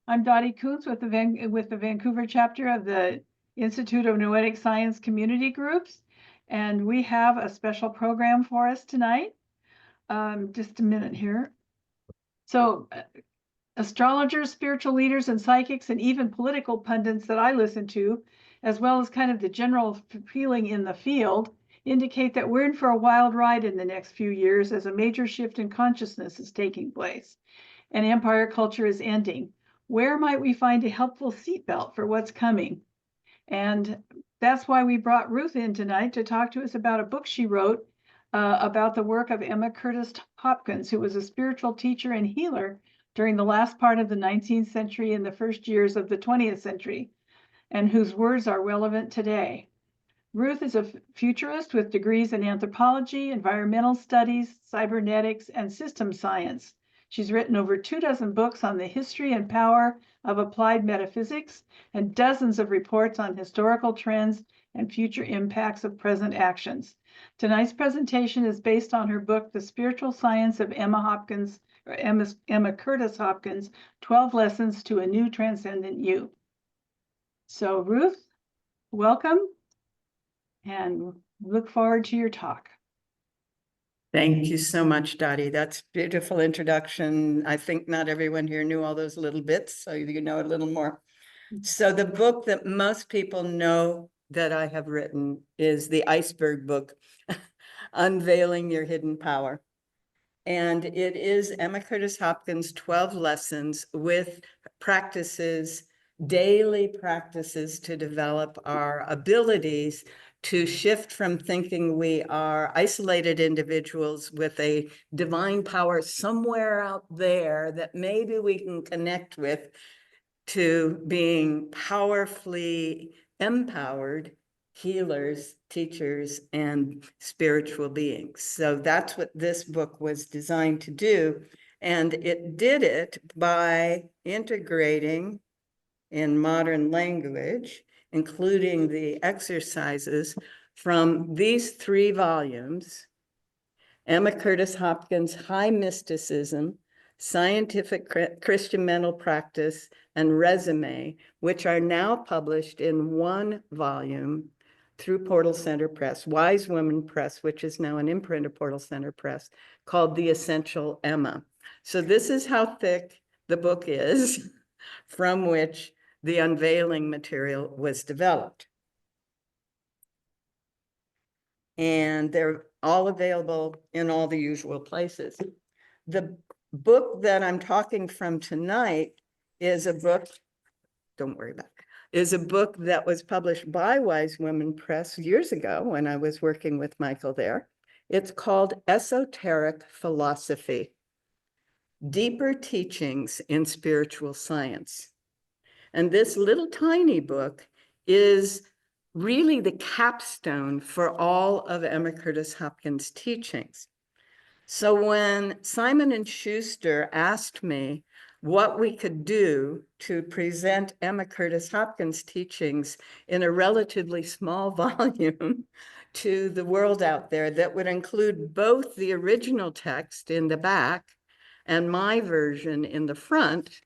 I'm Dottie Kuntz with the Vancouver chapter of the Institute of Noetic Science Community Groups, and we have a special program for us tonight. Just a minute here. So, astrologers, spiritual leaders, and psychics, and even political pundits that I listen to, as well as kind of the general feeling in the field, indicate that we're in for a wild ride in the next few years as a major shift in consciousness is taking place and empire culture is ending. Where might we find a helpful seatbelt for what's coming? And that's why we brought Ruth in tonight to talk to us about a book she wrote about the work of Emma Curtis Hopkins, who was a spiritual teacher and healer during the last part of the 19th century and the first years of the 20th century, and whose words are relevant today. Ruth is a futurist with degrees in anthropology, environmental studies, cybernetics, and systems science. She's written over 24 books on the history and power of applied metaphysics and dozens of reports on historical trends and future impacts of present actions. Tonight's presentation is based on her book, The Spiritual Science of Emma Curtis Hopkins, 12 Lessons to a New Transcendent You. So Ruth, welcome, and look forward to your talk. Thank you so much, Dottie. That's a beautiful introduction. I think not everyone here knew all those little bits, so you know a little more. So the book that most people know that I have written is the iceberg book, Unveiling Your Hidden Power. And it is Emma Curtis Hopkins' 12 lessons with practices, daily practices to develop our abilities to shift from thinking we are isolated individuals with a divine power somewhere out there that maybe we can connect with, to being powerfully empowered healers, teachers, and spiritual beings. So that's what this book was designed to do. And it did it by integrating in modern language, including the exercises from these 3 volumes: Emma Curtis Hopkins' High Mysticism, Scientific Christian Mental Practice, and Resume, which are now published in 1 volume through Portal Center Press, Wise Woman Press, which is now an imprint of Portal Center Press, called The Essential Emma. So this is how thick the book is from which the unveiling material was developed. And they're all available in all the usual places. The book that I'm talking from tonight is a book, don't worry about it, is a book that was published by Wise Women Press years ago when I was working with Michael there. It's called Esoteric Philosophy: Deeper Teachings in Spiritual Science. And this little tiny book is really the capstone for all of Emma Curtis Hopkins' teachings. So when Simon & Schuster asked me what we could do to present Emma Curtis Hopkins' teachings in a relatively small volume to the world out there that would include both the original text in the back and my version in the front,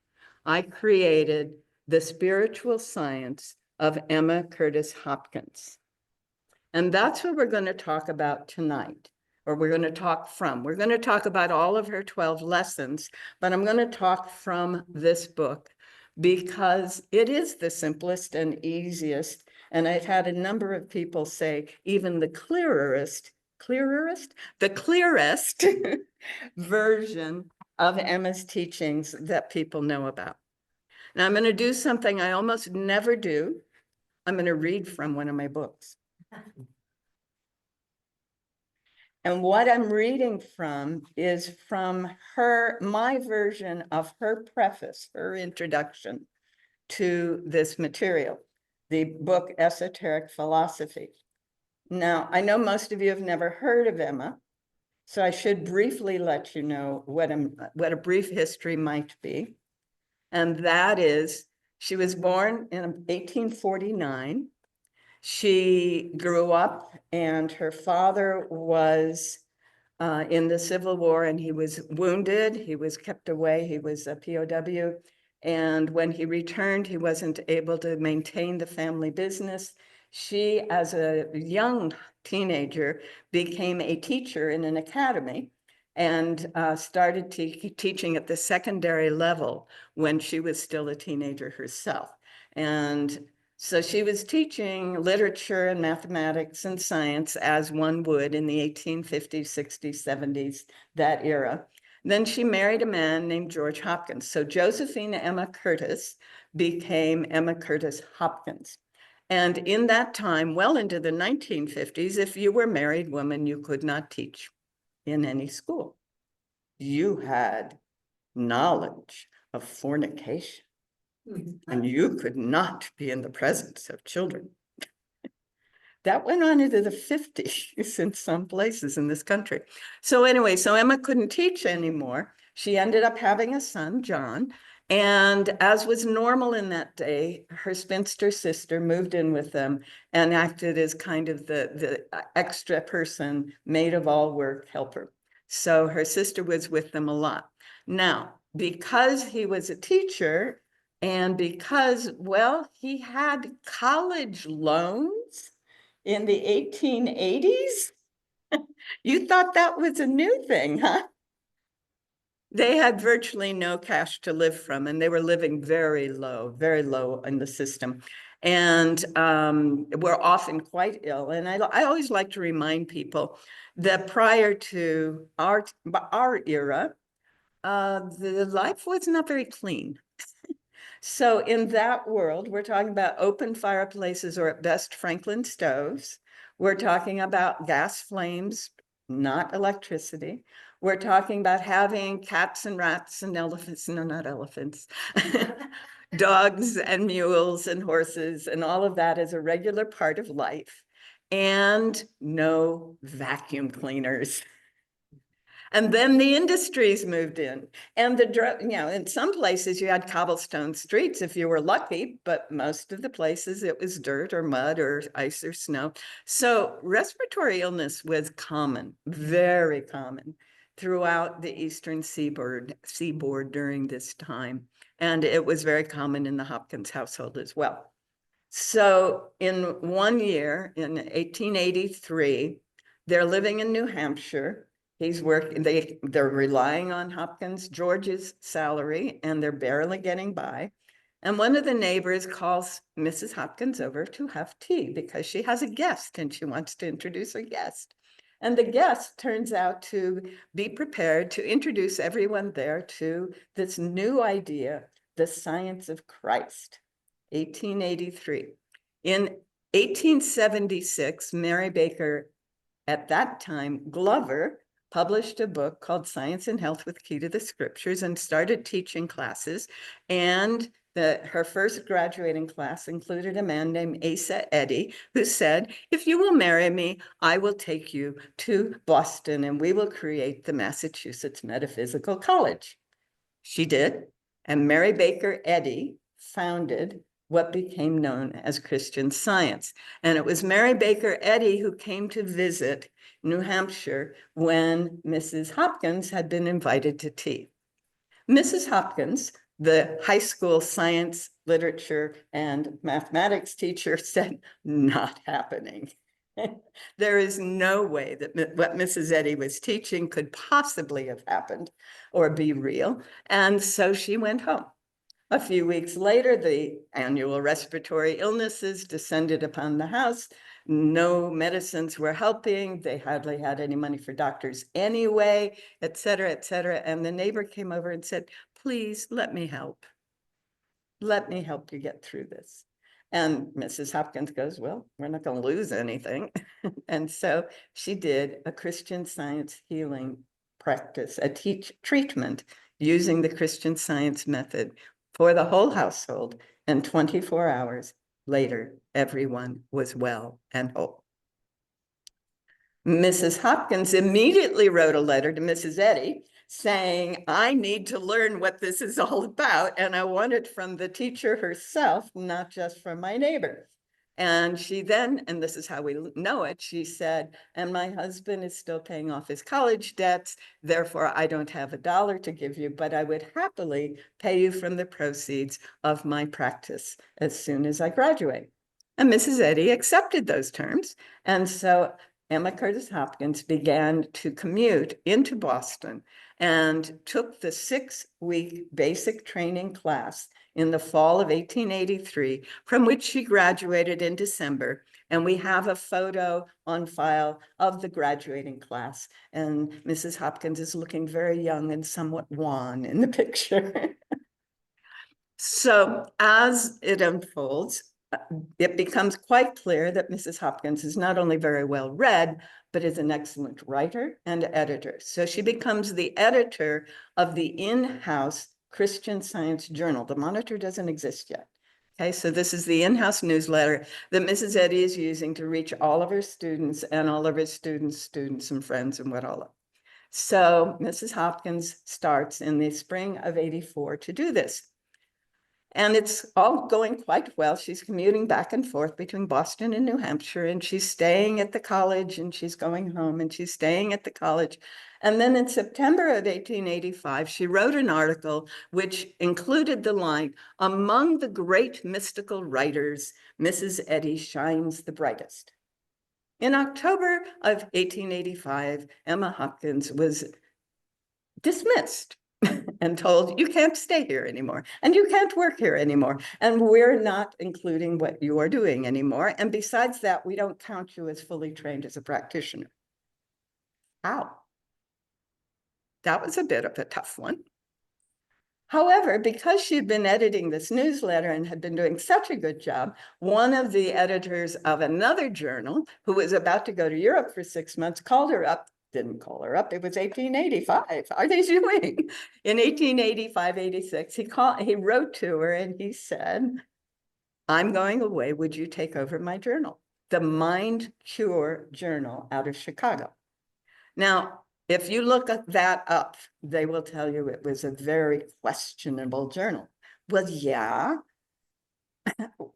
I created The Spiritual Science of Emma Curtis Hopkins. And that's what we're going to talk about tonight, or we're going to talk from. We're going to talk about all of her 12 lessons, but I'm going to talk from this book because it is the simplest and easiest. And I've had a number of people say even the clearest version of Emma's teachings that people know about. Now I'm going to do something I almost never do. I'm going to read from one of my books. And what I'm reading from is from my version of her preface, her introduction to this material, the book Esoteric Philosophy. Now, I know most of you have never heard of Emma, so I should briefly let you know what a brief history might be. And that is, she was born in 1849. She grew up, and her father was in the Civil War, and he was wounded. He was kept away. He was a POW. And when he returned, he wasn't able to maintain the family business. She, as a young teenager, became a teacher in an academy and started teaching at the secondary level when she was still a teenager herself. And so she was teaching literature and mathematics and science as one would in the 1850s, 60s, 70s, that era. Then she married a man named George Hopkins. So Josephine Emma Curtis became Emma Curtis Hopkins. And in that time, well into the 1950s, if you were a married woman, you could not teach in any school. You had knowledge of fornication, and you could not be in the presence of children. That went on into the 50s in some places in this country. So anyway, so Emma couldn't teach anymore. She ended up having a son, John. And as was normal in that day, her spinster sister moved in with them and acted as kind of the extra person, maid of all work helper. So her sister was with them a lot. Now, because he was a teacher and because, well, he had college loans in the 1880s? You thought that was a new thing, huh? They had virtually no cash to live from, and they were living very low in the system, and were often quite ill. And I always like to remind people that prior to our era, the life was not very clean. So in that world, we're talking about open fireplaces or at best Franklin stoves. We're talking about gas flames, not electricity. We're talking about having cats and rats and elephants, no, not elephants, dogs and mules and horses and all of that is a regular part of life. And no vacuum cleaners. And then the industries moved in, and in some places you had cobblestone streets if you were lucky, but most of the places it was dirt or mud or ice or snow. So respiratory illness was common, very common throughout the eastern seaboard during this time. And it was very common in the Hopkins household as well. So in one year, in 1883, they're living in New Hampshire. He's working, they're relying on Hopkins George's salary, and they're barely getting by. And one of the neighbors calls Mrs. Hopkins over to have tea because she has a guest and she wants to introduce her guest. And the guest turns out to be prepared to introduce everyone there to this new idea, the science of Christ, 1883. In 1876, Mary Baker, at that time Glover, published a book called Science and Health with Key to the Scriptures and started teaching classes. And her first graduating class included a man named Asa Eddy, who said, if you will marry me, I will take you to Boston and we will create the Massachusetts Metaphysical College. She did. And Mary Baker Eddy founded what became known as Christian Science. And it was Mary Baker Eddy who came to visit New Hampshire when Mrs. Hopkins had been invited to tea. Mrs. Hopkins, the high school science, literature, and mathematics teacher, said, not happening. There is no way that what Mrs. Eddy was teaching could possibly have happened or be real. And so she went home. A few weeks later, the annual respiratory illnesses descended upon the house. No medicines were helping. They hardly had any money for doctors anyway, et cetera, et cetera. And the neighbor came over and said, please let me help. Let me help you get through this. And Mrs. Hopkins goes, well, we're not going to lose anything. And so she did a Christian Science healing practice, a treatment using the Christian Science method for the whole household. And 24 hours later, everyone was well and whole. Mrs. Hopkins immediately wrote a letter to Mrs. Eddy saying, I need to learn what this is all about. And I want it from the teacher herself, not just from my neighbor. And she then, and this is how we know it, she said, and my husband is still paying off his college debts, therefore I don't have $1 to give you, but I would happily pay you from the proceeds of my practice as soon as I graduate. And Mrs. Eddy accepted those terms. And so Emma Curtis Hopkins began to commute into Boston and took the 6-week basic training class in the fall of 1883, from which she graduated in December. And we have a photo on file of the graduating class. And Mrs. Hopkins is looking very young and somewhat wan in the picture. So as it unfolds, it becomes quite clear that Mrs. Hopkins is not only very well read, but is an excellent writer and editor. So she becomes the editor of the in-house Christian Science Journal. The Monitor doesn't exist yet. Okay, so this is the in-house newsletter that Mrs. Eddy is using to reach all of her students and all of her students and friends and what all of. So Mrs. Hopkins starts in the spring of '84 to do this. And it's all going quite well. She's commuting back and forth between Boston and New Hampshire, and she's staying at the college, and she's going home, and she's staying at the college. And then in September of 1885, she wrote an article which included the line, "Among the great mystical writers, Mrs. Eddy shines the brightest." In October of 1885, Emma Hopkins was dismissed and told, you can't stay here anymore, and you can't work here anymore, and we're not including what you are doing anymore. And besides that, we don't count you as fully trained as a practitioner. How? That was a bit of a tough one. However, because she had been editing this newsletter and had been doing such a good job, one of the editors of another journal, who was about to go to Europe for 6 months, called her up. Didn't call her up. It was 1885. Are they doing? In 1885, 86, he wrote to her and he said, I'm going away. Would you take over my journal? The Mind Cure Journal out of Chicago. Now, if you look that up, they will tell you it was a very questionable journal. Well, yeah.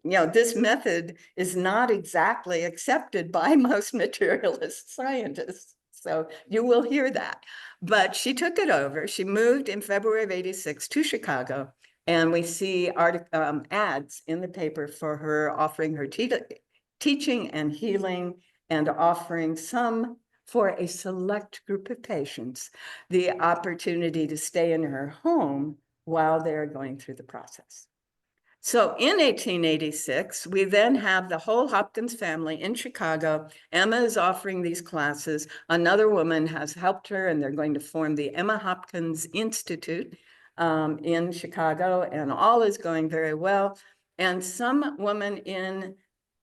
This method is not exactly accepted by most materialist scientists. So you will hear that. But she took it over. She moved in February of '86 to Chicago. And we see ads in the paper for her offering her teaching and healing, and offering some for a select group of patients the opportunity to stay in her home while they're going through the process. So in 1886, we then have the whole Hopkins family in Chicago. Emma is offering these classes. Another woman has helped her, and they're going to form the Emma Hopkins Institute in Chicago, and all is going very well. And some woman in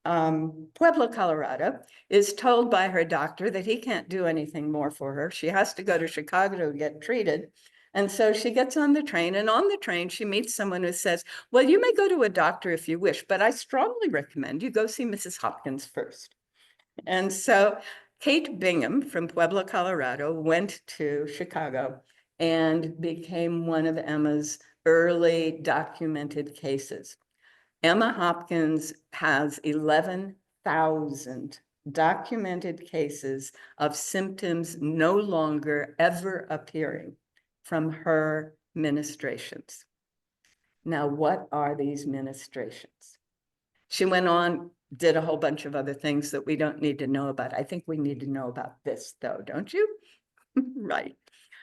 Pueblo, Colorado, is told by her doctor that he can't do anything more for her. She has to go to Chicago to get treated. And so she gets on the train, and on the train, she meets someone who says, well, you may go to a doctor if you wish, but I strongly recommend you go see Mrs. Hopkins first. And so Kate Bingham from Pueblo, Colorado, went to Chicago and became one of Emma's early documented cases. Emma Hopkins has 11,000 documented cases of symptoms no longer ever appearing from her ministrations. Now, what are these ministrations? She went on, did a whole bunch of other things that we don't need to know about. I think we need to know about this, though, don't you? Right.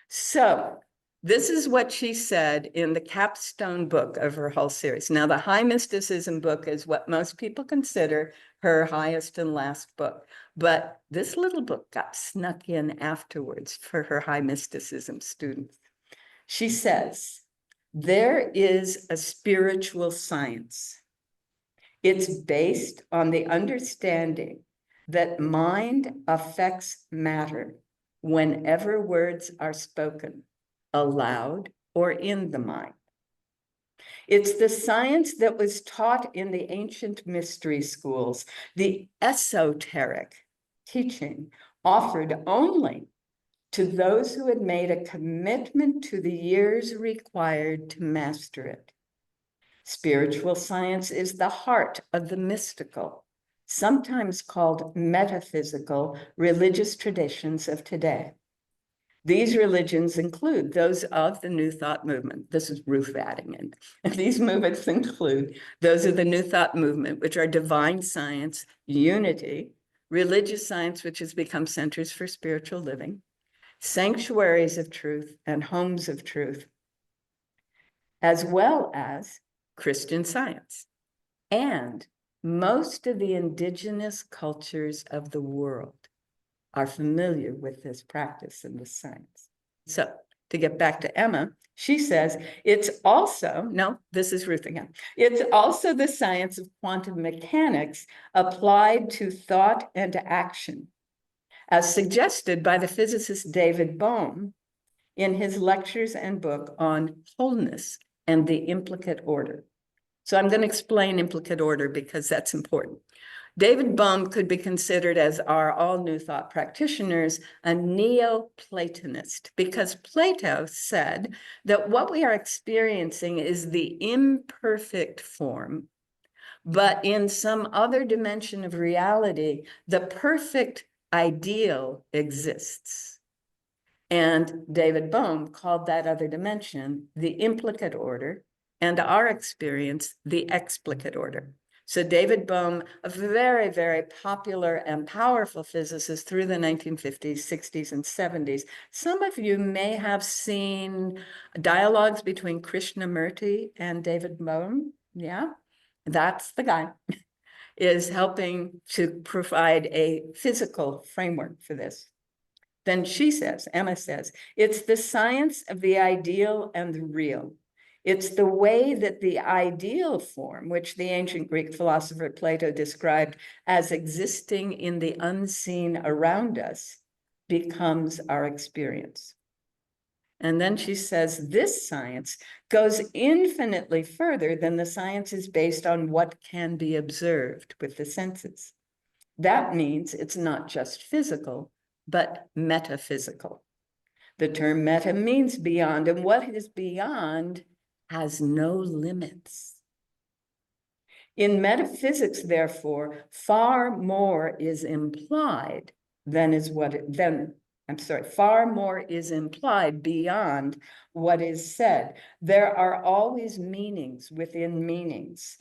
So this is what she said in the capstone book of her whole series. Now, the High Mysticism book is what most people consider her highest and last book. But this little book got snuck in afterwards for her High Mysticism students. She says, there is a spiritual science. It's based on the understanding that mind affects matter whenever words are spoken, aloud or in the mind. It's the science that was taught in the ancient mystery schools, the esoteric teaching offered only to those who had made a commitment to the years required to master it. Spiritual science is the heart of the mystical, sometimes called metaphysical religious traditions of today. These religions include those of the New Thought movement. This is Ruth adding in. And these movements include those of the New Thought movement, which are divine science, unity, religious science, which has become centers for spiritual living, sanctuaries of truth, and homes of truth, as well as Christian Science. And most of the indigenous cultures of the world are familiar with this practice and this science. So to get back to Emma, she says, it's also, no, this is Ruth again. It's also the science of quantum mechanics applied to thought and action, as suggested by the physicist David Bohm in his lectures and book on wholeness and the implicate order. So I'm going to explain implicate order because that's important. David Bohm could be considered, as are all New Thought practitioners, a Neo-Platonist, because Plato said that what we are experiencing is the imperfect form, but in some other dimension of reality, the perfect ideal exists. And David Bohm called that other dimension the implicate order, and our experience the explicate order. So David Bohm, a very, very popular and powerful physicist through the 1950s, 60s, and 70s. Some of you may have seen dialogues between Krishnamurti and David Bohm. Yeah, that's the guy, is helping to provide a physical framework for this. Then she says, Emma says, it's the science of the ideal and the real. It's the way that the ideal form, which the ancient Greek philosopher Plato described as existing in the unseen around us, becomes our experience. And then she says, this science goes infinitely further than the sciences based on what can be observed with the senses. That means it's not just physical, but metaphysical. The term meta means beyond, and what is beyond has no limits. In metaphysics, therefore, far more is implied than is what far more is implied beyond what is said. There are always meanings within meanings,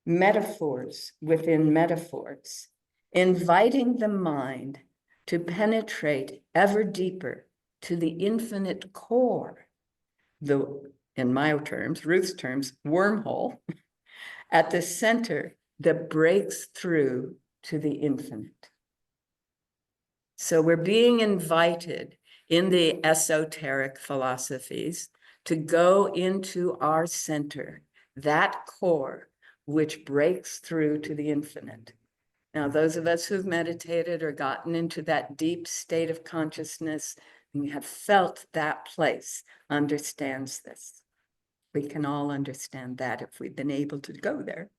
metaphors within metaphors, inviting the mind to penetrate ever deeper to the infinite core, in my terms, Ruth's terms, wormhole, at the center that breaks through to the infinite. So we're being invited in the esoteric philosophies to go into our center, that core which breaks through to the infinite. Now, those of us who've meditated or gotten into that deep state of consciousness and have felt that place understands this. We can all understand that if we've been able to go there.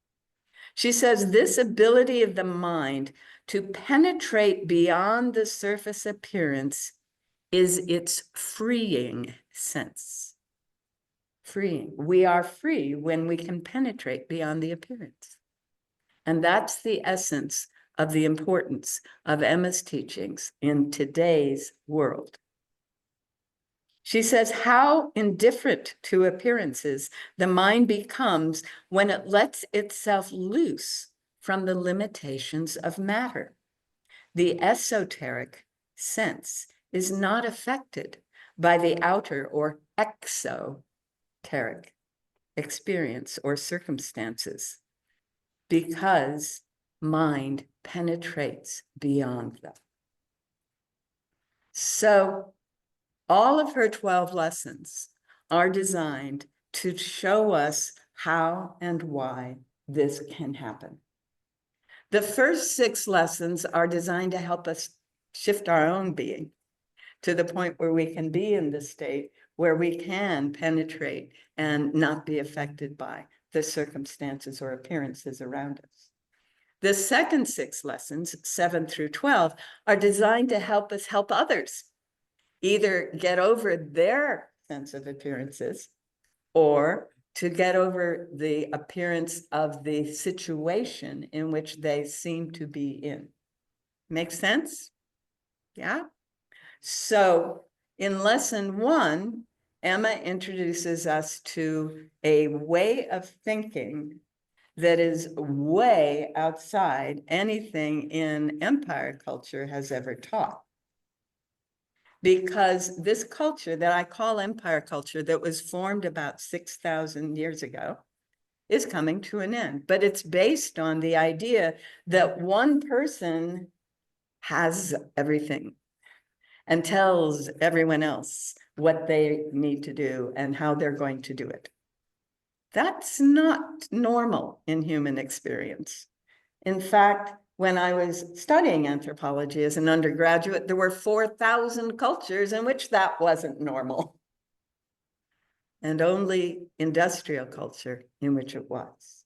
She says this ability of the mind to penetrate beyond the surface appearance is its freeing sense. Freeing. We are free when we can penetrate beyond the appearance. And that's the essence of the importance of Emma's teachings in today's world. She says how indifferent to appearances the mind becomes when it lets itself loose from the limitations of matter. The esoteric sense is not affected by the outer or exoteric experience or circumstances, because mind penetrates beyond them. So all of her 12 lessons are designed to show us how and why this can happen. The first 6 lessons are designed to help us shift our own being to the point where we can be in the state where we can penetrate and not be affected by the circumstances or appearances around us. The second 6 lessons, 7 through 12, are designed to help us help others either get over their sense of appearances or to get over the appearance of the situation in which they seem to be in. Make sense? Yeah? So in lesson 1, Emma introduces us to a way of thinking that is way outside anything in empire culture has ever taught. Because this culture that I call empire culture, that was formed about 6,000 years ago, is coming to an end. But it's based on the idea that one person has everything and tells everyone else what they need to do and how they're going to do it. That's not normal in human experience. In fact, when I was studying anthropology as an undergraduate, there were 4,000 cultures in which that wasn't normal, and only industrial culture in which it was.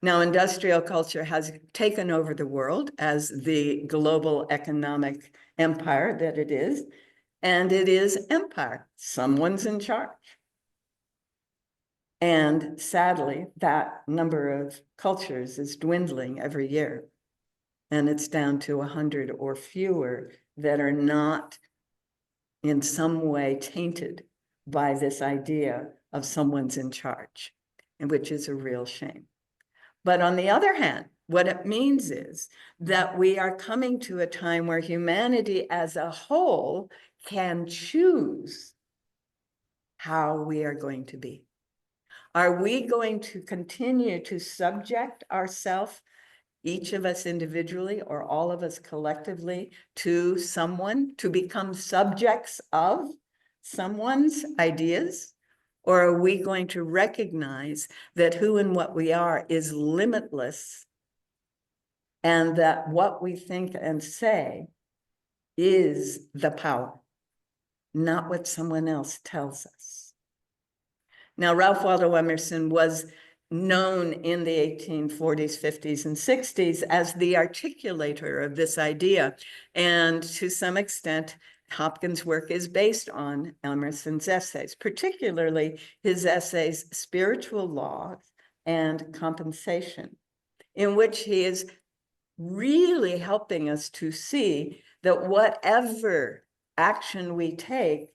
Now, industrial culture has taken over the world as the global economic empire that it is, and it is empire. Someone's in charge. And sadly, that number of cultures is dwindling every year. And it's down to 100 or fewer that are not in some way tainted by this idea of someone's in charge, and which is a real shame. But on the other hand, what it means is that we are coming to a time where humanity as a whole can choose how we are going to be. Are we going to continue to subject ourselves, each of us individually or all of us collectively, to someone, to become subjects of someone's ideas? Or are we going to recognize that who and what we are is limitless, and that what we think and say is the power, not what someone else tells us? Now, Ralph Waldo Emerson was known in the 1840s, 50s, and 60s as the articulator of this idea. And to some extent, Hopkins' work is based on Emerson's essays, particularly his essays, Spiritual Law and Compensation, in which he is really helping us to see that whatever action we take,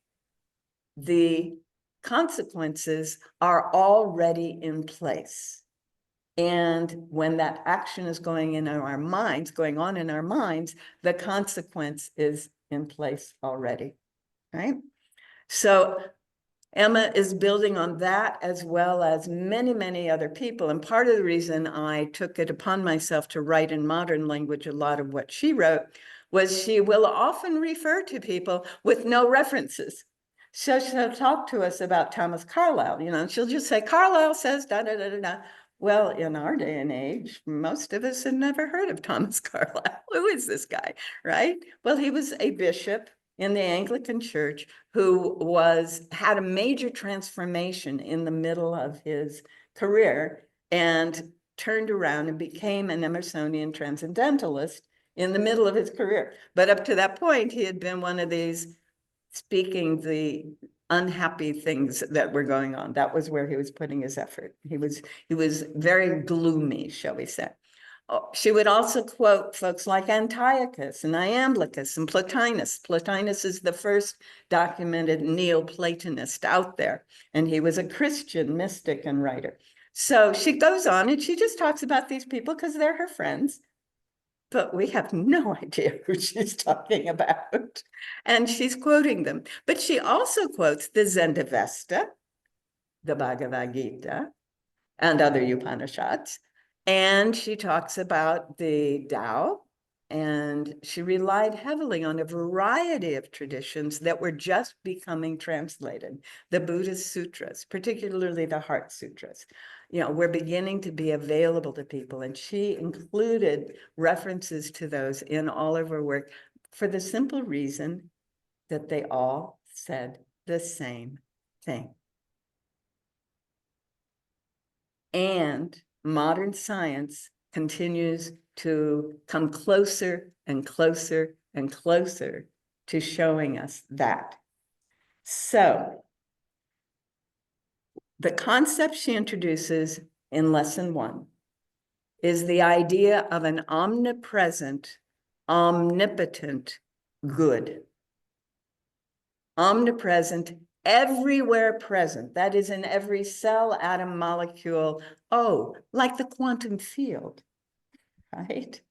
the consequences are already in place. And when that action is going on in our minds, the consequence is in place already, right? So Emma is building on that, as well as many, many other people. And part of the reason I took it upon myself to write in modern language a lot of what she wrote was she will often refer to people with no references. So she'll talk to us about Thomas Carlyle, and she'll just say, Carlyle says da, da, da, da, da. Well, in our day and age, most of us had never heard of Thomas Carlyle. Who is this guy, right? Well, he was a bishop in the Anglican Church who had a major transformation in the middle of his career and turned around and became an Emersonian transcendentalist in the middle of his career. But up to that point, he had been one of these speaking the unhappy things that were going on. That was where he was putting his effort. He was very gloomy, shall we say. She would also quote folks like Antiochus and Iamblichus and Plotinus. Plotinus is the first documented Neoplatonist out there, and he was a Christian mystic and writer. So she goes on and she just talks about these people because they're her friends, but we have no idea who she's talking about. And she's quoting them. But she also quotes the Zendavesta, the Bhagavad Gita, and other Upanishads. And she talks about the Tao, and she relied heavily on a variety of traditions that were just becoming translated. The Buddhist sutras, particularly the Heart Sutras, were beginning to be available to people. And she included references to those in all of her work for the simple reason that they all said the same thing. And modern science continues to come closer and closer and closer to showing us that. So The concept she introduces in lesson 1 is the idea of an omnipresent, omnipotent good. Omnipresent, everywhere present. That is in every cell, atom, molecule. Oh, like the quantum field, right?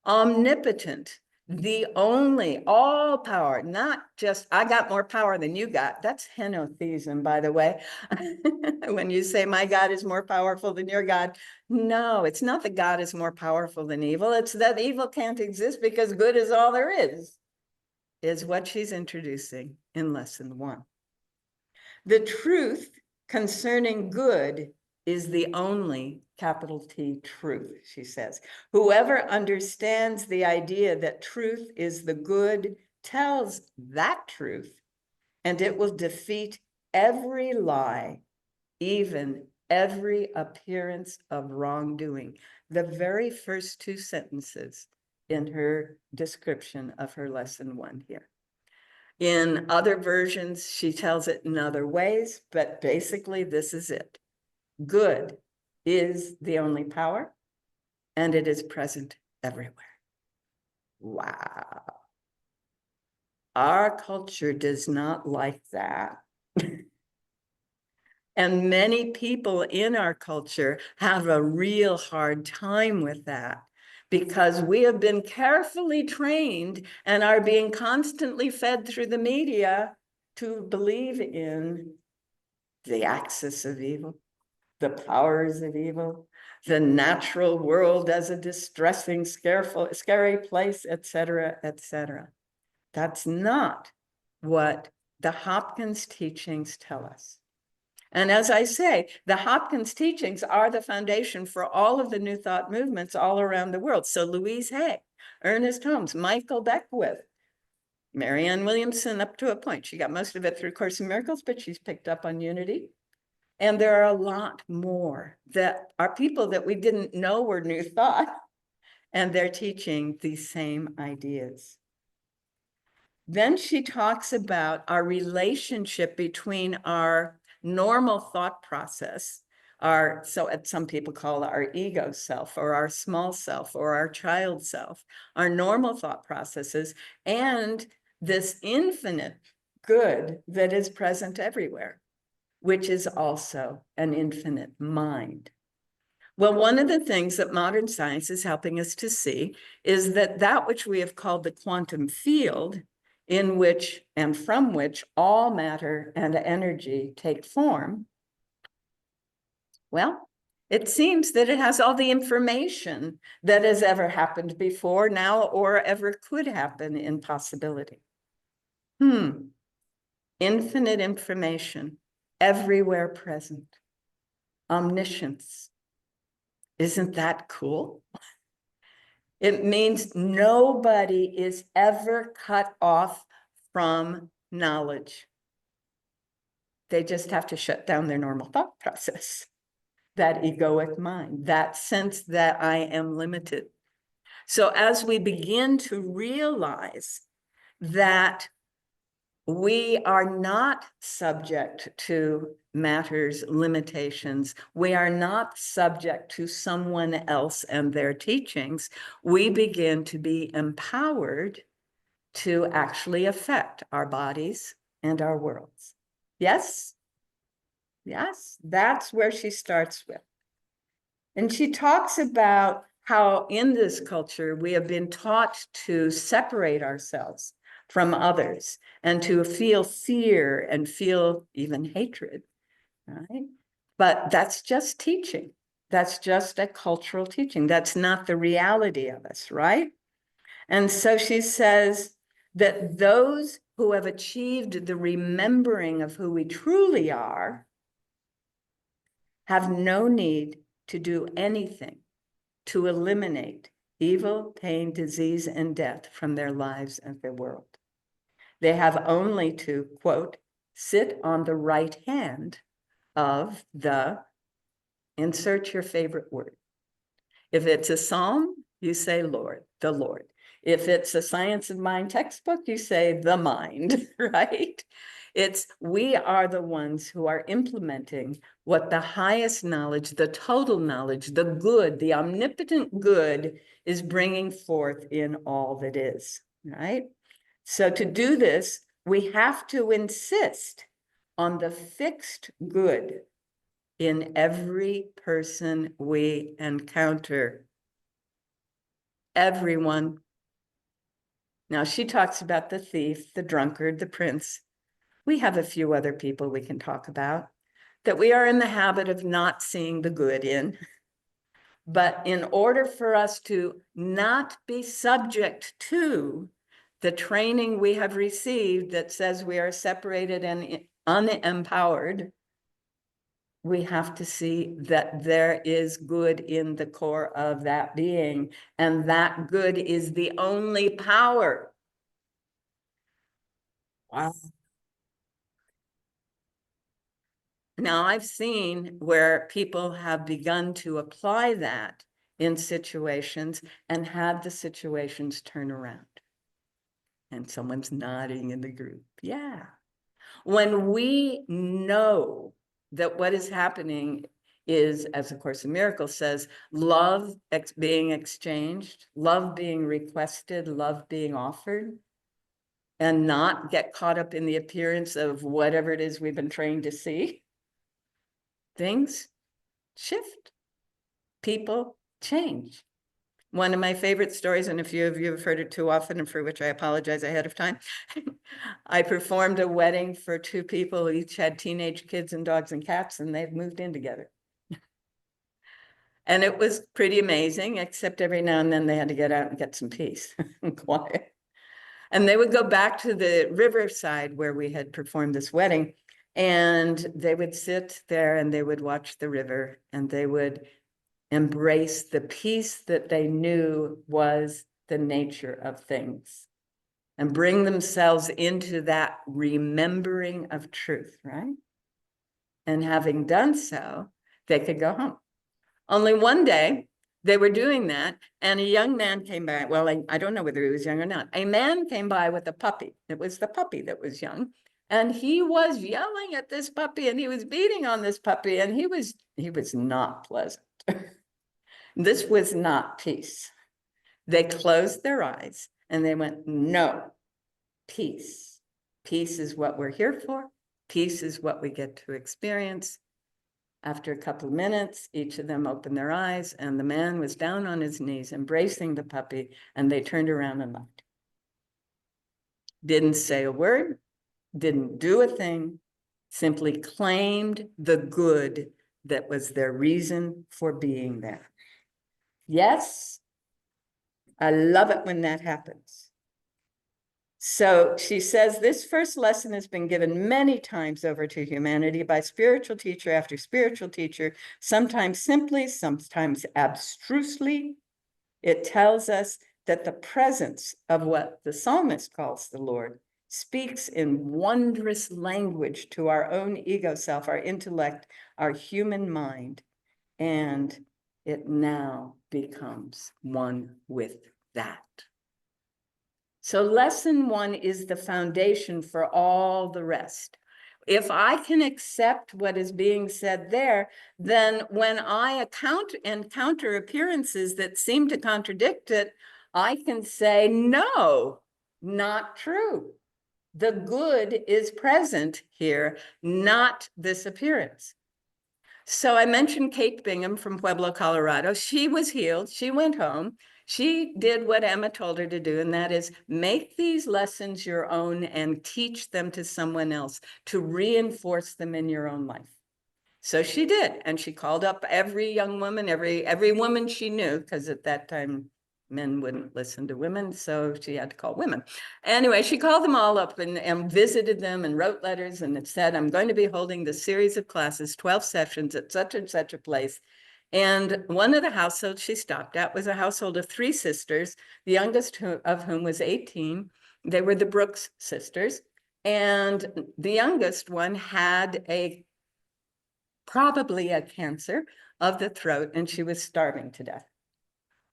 Omnipotent, the only, all power, not just, I got more power than you got. That's henotheism, by the way. When you say my God is more powerful than your God, no, it's not that God is more powerful than evil. It's that evil can't exist because good is all there is what she's introducing in lesson 1. The truth concerning good is the only, capital T, truth, she says. Whoever understands the idea that truth is the good tells that truth, and it will defeat every lie, even every appearance of wrongdoing. The very first 2 sentences in her description of her lesson 1 here. In other versions, she tells it in other ways, but basically this is it. Good is the only power, and it is present everywhere. Wow. Our culture does not like that. And many people in our culture have a real hard time with that, because we have been carefully trained and are being constantly fed through the media to believe in the axis of evil, the powers of evil, the natural world as a distressing, scary place, etc., etc. That's not what the Hopkins teachings tell us. And as I say, the Hopkins teachings are the foundation for all of the New Thought movements all around the world. So Louise Hay, Ernest Holmes, Michael Beckwith, Marianne Williamson, up to a point. She got most of it through Course in Miracles, but she's picked up on unity. And there are a lot more that are people that we didn't know were New Thought, and they're teaching these same ideas. Then she talks about our relationship between our normal thought process, some people call our ego self or our small self or our child self, our normal thought processes, and this infinite good that is present everywhere, which is also an infinite mind. Well, one of the things that modern science is helping us to see is that which we have called the quantum field, in which and from which all matter and energy take form, well, it seems that it has all the information that has ever happened before, now, or ever could happen in possibility. Infinite information, everywhere present, omniscience. Isn't that cool? It means nobody is ever cut off from knowledge. They just have to shut down their normal thought process, that egoic mind, that sense that I am limited. So as we begin to realize that we are not subject to matter's limitations, we are not subject to someone else and their teachings, we begin to be empowered to actually affect our bodies and our worlds. Yes? Yes, that's where she starts with. And she talks about how in this culture we have been taught to separate ourselves from others and to feel fear and feel even hatred, right? But that's just teaching. That's just a cultural teaching. That's not the reality of us, right? And so she says that those who have achieved the remembering of who we truly are have no need to do anything to eliminate evil, pain, disease, and death from their lives and their world. They have only to, quote, sit on the right hand of the, insert your favorite word. If it's a psalm, you say Lord, the Lord. If it's a Science of Mind textbook, you say the mind, right? It's we are the ones who are implementing what the highest knowledge, the total knowledge, the good, the omnipotent good is bringing forth in all that is, right? So to do this, we have to insist on the fixed good in every person we encounter. Everyone. Now, she talks about the thief, the drunkard, the prince. We have a few other people we can talk about that we are in the habit of not seeing the good in. But in order for us to not be subject to the training we have received that says we are separated and unempowered, we have to see that there is good in the core of that being, and that good is the only power. Wow. Now, I've seen where people have begun to apply that in situations and had the situations turn around. And someone's nodding in the group. Yeah. When we know that what is happening is, as A Course in Miracles says, love being exchanged, love being requested, love being offered, and not get caught up in the appearance of whatever it is we've been trained to see, things shift. People change. One of my favorite stories, and a few of you have heard it too often, and for which I apologize ahead of time. I performed a wedding for two people, each had teenage kids and dogs and cats, and they've moved in together. And it was pretty amazing, except every now and then they had to get out and get some peace and quiet. And they would go back to the riverside where we had performed this wedding, and they would sit there and they would watch the river, and they would embrace the peace that they knew was the nature of things and bring themselves into that remembering of truth, right? And having done so, they could go home. Only one day they were doing that, and a young man came by. Well, I don't know whether he was young or not. A man came by with a puppy. It was the puppy that was young. And he was yelling at this puppy, and he was beating on this puppy, and he was not pleasant. This was not peace. They closed their eyes and they went, no, peace. Peace is what we're here for. Peace is what we get to experience. After a couple of minutes, each of them opened their eyes, and the man was down on his knees, embracing the puppy, and they turned around and left. Didn't say a word, didn't do a thing, simply claimed the good that was their reason for being there. Yes, I love it when that happens. So she says, this first lesson has been given many times over to humanity by spiritual teacher after spiritual teacher, sometimes simply, sometimes abstrusely. It tells us that the presence of what the psalmist calls the Lord speaks in wondrous language to our own ego self, our intellect, our human mind, and it now becomes one with that. So lesson one is the foundation for all the rest. If I can accept what is being said there, then when I encounter appearances that seem to contradict it, I can say, no, not true. The good is present here, not this appearance. So I mentioned Kate Bingham from Pueblo, Colorado. She was healed. She went home. She did what Emma told her to do, and that is make these lessons your own and teach them to someone else to reinforce them in your own life. So she did, and she called up every young woman, every woman she knew, because at that time men wouldn't listen to women, so she had to call women. Anyway, she called them all up and visited them and wrote letters, and it said, I'm going to be holding this series of classes, 12 sessions at such and such a place. And one of the households she stopped at was a household of 3 sisters, the youngest of whom was 18. They were the Brooks sisters. And the youngest one had probably a cancer of the throat, and she was starving to death.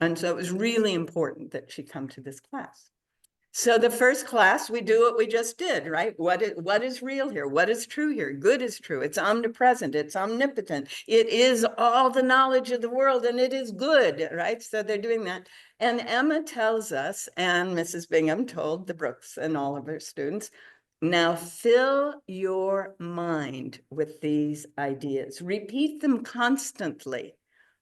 And so it was really important that she come to this class. So the first class, we do what we just did, right? What is real here? What is true here? Good is true. It's omnipresent. It's omnipotent. It is all the knowledge of the world, and it is good, right? So they're doing that. And Emma tells us, and Mrs. Bingham told the Brooks and all of her students, now fill your mind with these ideas. Repeat them constantly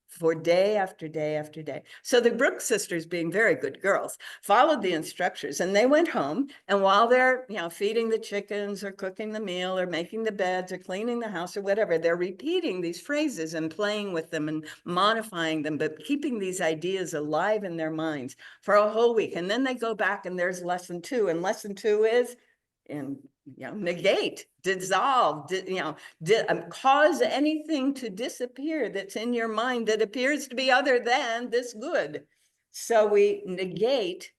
for day after day after day. So the Brooks sisters, being very good girls, followed the instructions, and they went home, and while they're, feeding the chickens or cooking the meal or making the beds or cleaning the house or whatever, they're repeating these phrases and playing with them and modifying them, but keeping these ideas alive in their minds for a whole week. And then they go back and there's lesson 2, and lesson 2 is negate, dissolve, cause anything to disappear that's in your mind that appears to be other than this good. So we negate,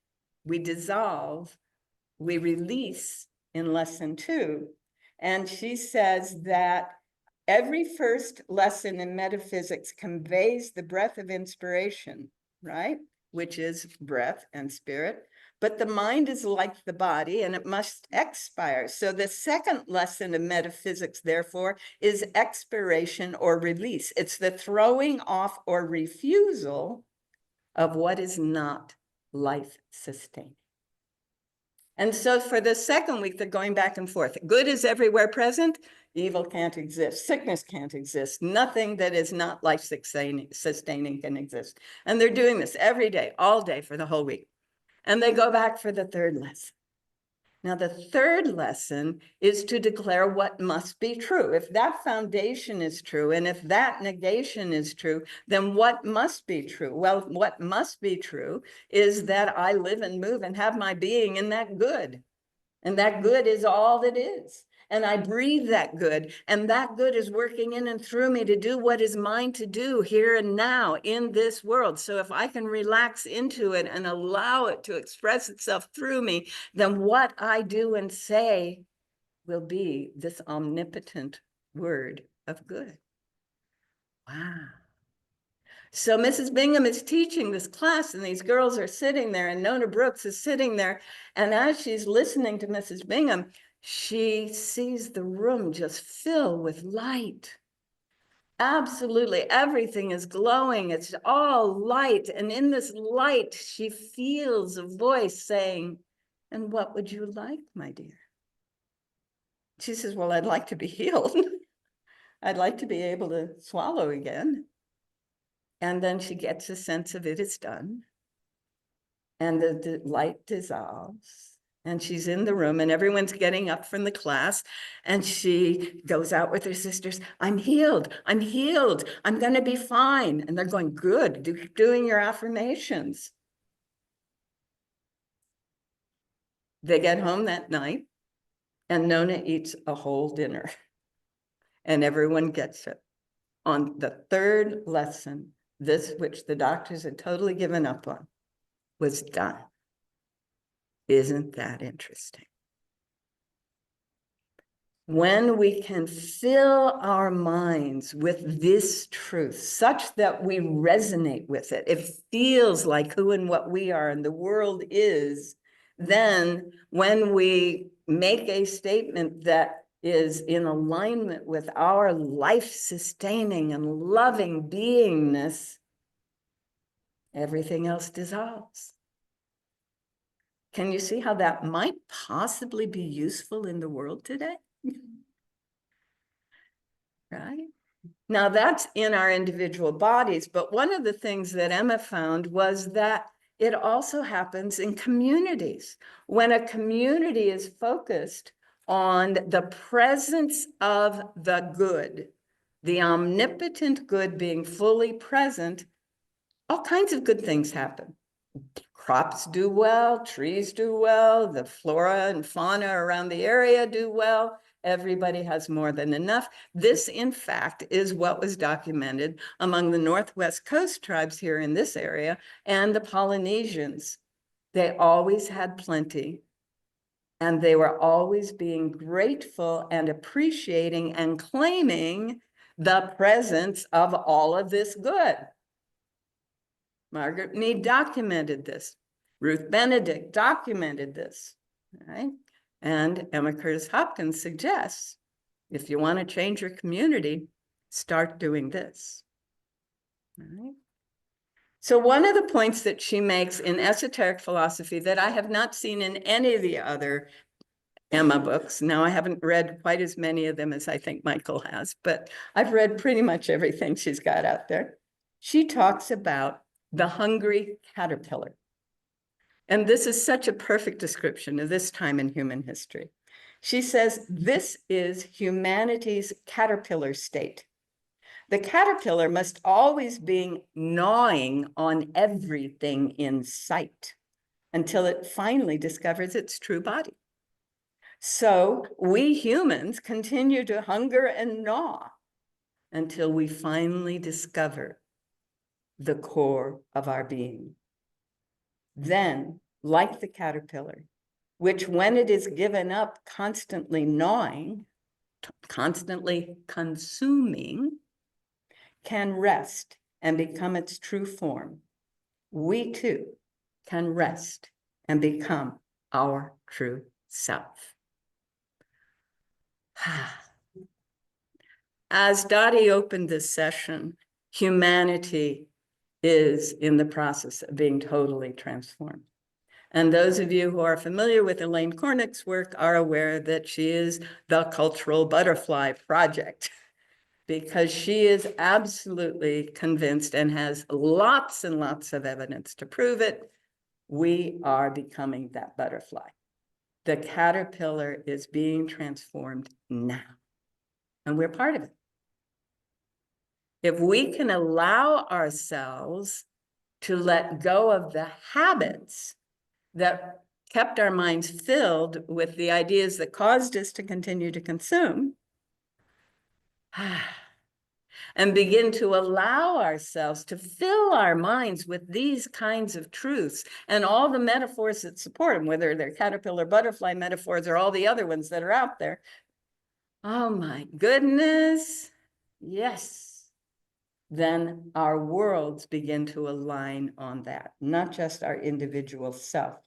we dissolve, we release in lesson 2. And she says that every first lesson in metaphysics conveys the breath of inspiration, right? Which is breath and spirit. But the mind is like the body and it must expire. So the second lesson of metaphysics, therefore, is expiration or release. It's the throwing off or refusal of what is not life-sustaining. And so for the second week, they're going back and forth. Good is everywhere present. Evil can't exist. Sickness can't exist. Nothing that is not life-sustaining can exist. And they're doing this every day, all day for the whole week. And they go back for the third lesson. Now, the third lesson is to declare what must be true. If that foundation is true, and if that negation is true, then what must be true? Well, what must be true is that I live and move and have my being in that good. And that good is all that is. And I breathe that good. And that good is working in and through me to do what is mine to do here and now in this world. So if I can relax into it and allow it to express itself through me, then what I do and say will be this omnipotent word of good. Wow. So Mrs. Bingham is teaching this class, and these girls are sitting there, and Nona Brooks is sitting there. And as she's listening to Mrs. Bingham, she sees the room just fill with light. Absolutely everything is glowing. It's all light. And in this light, she feels a voice saying, "And what would you like, my dear?" She says, "Well, I'd like to be healed. I'd like to be able to swallow again." And then she gets a sense of it is done. And the light dissolves. And she's in the room and everyone's getting up from the class. And she goes out with her sisters. "I'm healed. I'm healed. I'm going to be fine." And they're going, "Good, doing your affirmations." They get home that night and Nona eats a whole dinner. And everyone gets it. On the third lesson, this which the doctors had totally given up on, was done. Isn't that interesting? When we can fill our minds with this truth such that we resonate with it, it feels like who and what we are and the world is, then when we make a statement that is in alignment with our life-sustaining and loving beingness, everything else dissolves. Can you see how that might possibly be useful in the world today? Right? Now that's in our individual bodies, but one of the things that Emma found was that it also happens in communities. When a community is focused on the presence of the good, the omnipotent good being fully present, all kinds of good things happen. Crops do well, trees do well, the flora and fauna around the area do well. Everybody has more than enough. This, in fact, is what was documented among the Northwest Coast tribes here in this area and the Polynesians. They always had plenty, and they were always being grateful and appreciating and claiming the presence of all of this good. Margaret Mead documented this. Ruth Benedict documented this, right? And Emma Curtis Hopkins suggests, if you want to change your community, start doing this. Right? So one of the points that she makes in esoteric philosophy that I have not seen in any of the other Emma books, now I haven't read quite as many of them as I think Michael has, but I've read pretty much everything she's got out there. She talks about the hungry caterpillar. And this is such a perfect description of this time in human history. She says, this is humanity's caterpillar state. The caterpillar must always be gnawing on everything in sight until it finally discovers its true body. So we humans continue to hunger and gnaw until we finally discover the core of our being. Then, like the caterpillar, which when it is given up constantly gnawing, constantly consuming, can rest and become its true form, we too can rest and become our true self. As Dottie opened this session, humanity is in the process of being totally transformed. And those of you who are familiar with Elaine Cornick's work are aware that she is the Cultural Butterfly Project, because she is absolutely convinced and has lots and lots of evidence to prove it. We are becoming that butterfly. The caterpillar is being transformed now, and we're part of it. If we can allow ourselves to let go of the habits that kept our minds filled with the ideas that caused us to continue to consume, and begin to allow ourselves to fill our minds with these kinds of truths and all the metaphors that support them, whether they're caterpillar, butterfly metaphors, or all the other ones that are out there. Oh my goodness, yes. Then our worlds begin to align on that, not just our individual self.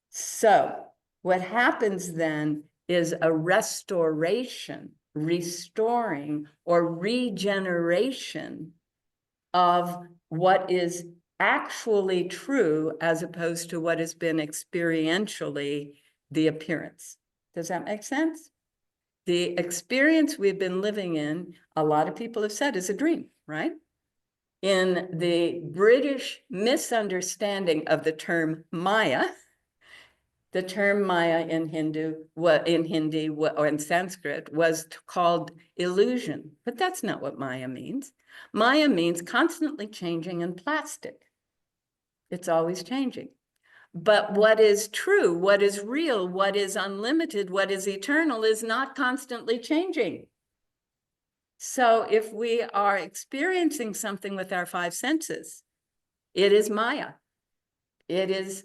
So what happens then is a restoration, restoring, or regeneration of what is actually true as opposed to what has been experientially the appearance. Does that make sense? The experience we've been living in, a lot of people have said, is a dream, right? In the British misunderstanding of the term Maya, the term Maya in Hindi or in Sanskrit was called illusion, but that's not what Maya means. Maya means constantly changing and plastic. It's always changing. But what is true, what is real, what is unlimited, what is eternal is not constantly changing. So if we are experiencing something with our five senses, it is Maya. It is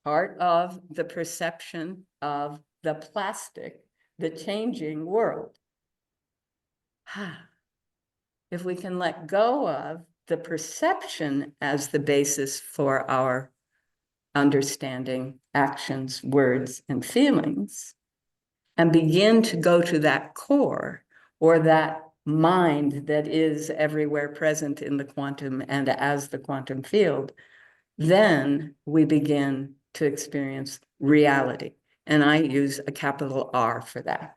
part of the perception of the plastic, the changing world. If we can let go of the perception as the basis for our understanding, actions, words, and feelings, and begin to go to that core or that mind that is everywhere present in the quantum and as the quantum field, then we begin to experience reality. And I use a capital R for that.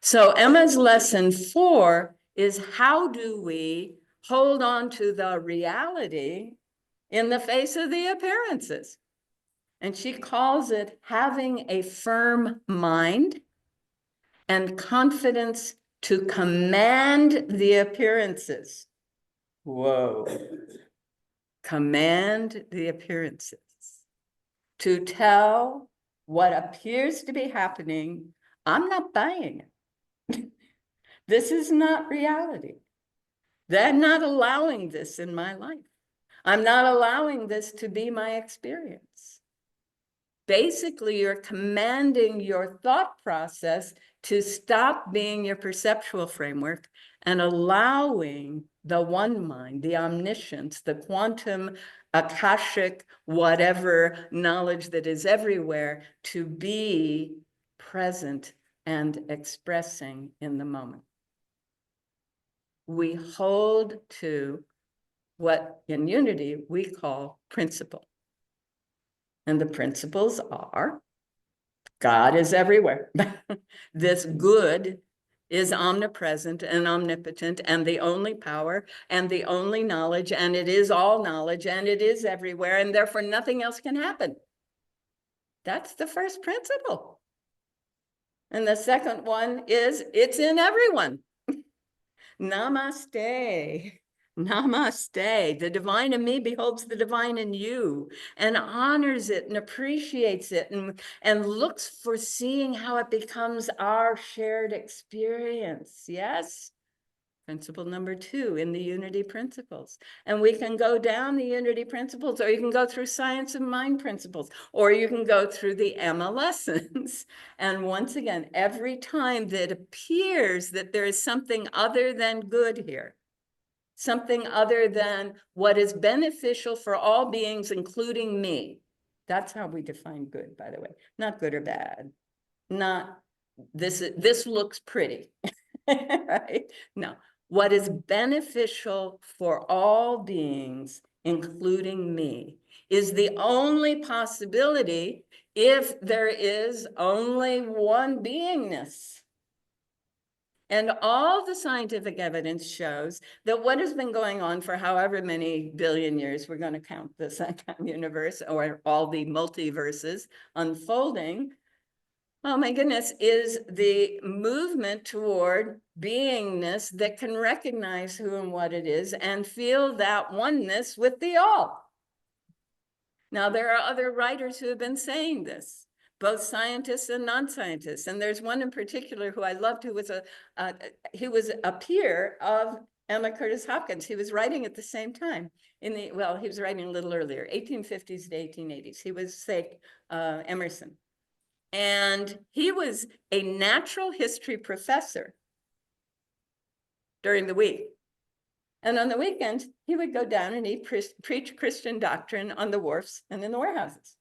So Emma's lesson 4 is, how do we hold on to the reality in the face of the appearances? And she calls it having a firm mind and confidence to command the appearances. Whoa. Command the appearances. To tell what appears to be happening, I'm not buying it. This is not reality. They're not allowing this in my life. I'm not allowing this to be my experience. Basically, you're commanding your thought process to stop being your perceptual framework and allowing the one mind, the omniscience, the quantum Akashic, whatever knowledge that is everywhere, to be present and expressing in the moment. We hold to what in unity we call principle. And the principles are God is everywhere. This good is omnipresent and omnipotent and the only power and the only knowledge, and it is all knowledge and it is everywhere, and therefore nothing else can happen. That's the first principle. And the second one is it's in everyone. Namaste. Namaste. The divine in me beholds the divine in you and honors it and appreciates it and looks for seeing how it becomes our shared experience. Yes? Principle number 2 in the unity principles. And we can go down the unity principles, or you can go through science of mind principles, or you can go through the Emma lessons. And once again, every time that appears that there is something other than good here, something other than what is beneficial for all beings, including me. That's how we define good, by the way. Not good or bad. Not this looks pretty, right? No. What is beneficial for all beings, including me, is the only possibility if there is only one beingness. And all the scientific evidence shows that what has been going on for however many billion years, we're going to count the universe or all the multiverses unfolding, oh my goodness, is the movement toward beingness that can recognize who and what it is and feel that oneness with the all. Now, there are other writers who have been saying this, both scientists and non-scientists. And there's one in particular who I loved, who was a peer of Emma Curtis Hopkins. He was writing at the same time he was writing a little earlier, 1850s to 1880s. He was, say, Emerson. And he was a natural history professor during the week. And on the weekends, he would go down and he'd preach Christian doctrine on the wharfs and in the warehouses.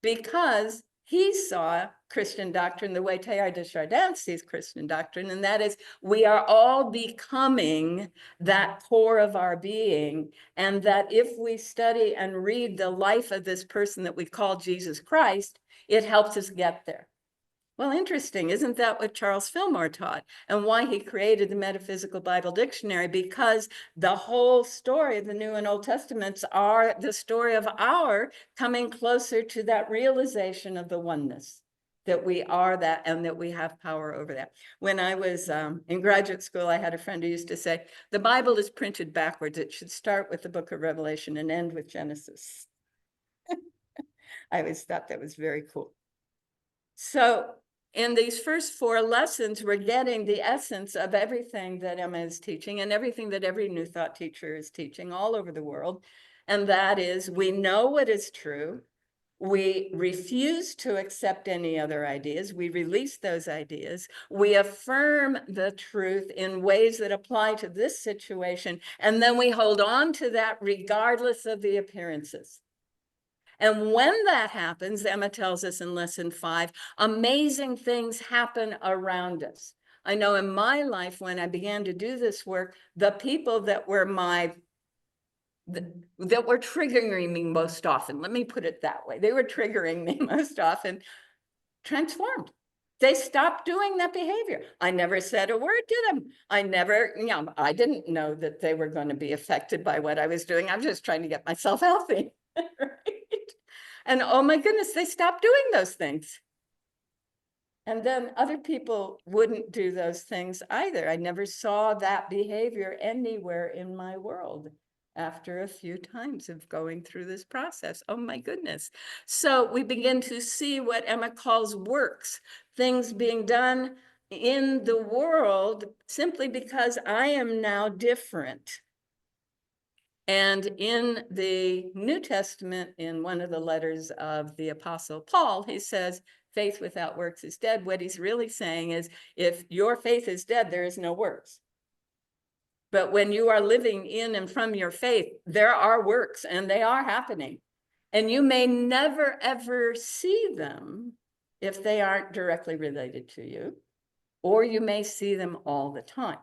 Because he saw Christian doctrine the way Teilhard de Chardin sees Christian doctrine, and that is we are all becoming that core of our being, and that if we study and read the life of this person that we call Jesus Christ, it helps us get there. Well, interesting. Isn't that what Charles Fillmore taught and why he created the Metaphysical Bible Dictionary? Because the whole story of the New and Old Testaments are the story of our coming closer to that realization of the oneness, that we are that and that we have power over that. When I was in graduate school, I had a friend who used to say, the Bible is printed backwards. It should start with the book of Revelation and end with Genesis. I always thought that was very cool. So in these first 4 lessons, we're getting the essence of everything that Emma is teaching and everything that every New Thought teacher is teaching all over the world. And that is, we know what is true. We refuse to accept any other ideas. We release those ideas. We affirm the truth in ways that apply to this situation. And then we hold on to that regardless of the appearances. And when that happens, Emma tells us in lesson 5, amazing things happen around us. I know in my life, when I began to do this work, the people that were that were triggering me most often, let me put it that way, they were triggering me most often, transformed. They stopped doing that behavior. I never said a word to them. I didn't know that they were going to be affected by what I was doing. I'm just trying to get myself healthy. Right? And oh my goodness, they stopped doing those things. And then other people wouldn't do those things either. I never saw that behavior anywhere in my world after a few times of going through this process. Oh my goodness. So we begin to see what Emma calls works, things being done in the world simply because I am now different. And in the New Testament, in one of the letters of the Apostle Paul, he says, faith without works is dead. What he's really saying is, if your faith is dead, there is no works. But when you are living in and from your faith, there are works and they are happening. And you may never, ever see them if they aren't directly related to you, or you may see them all the time.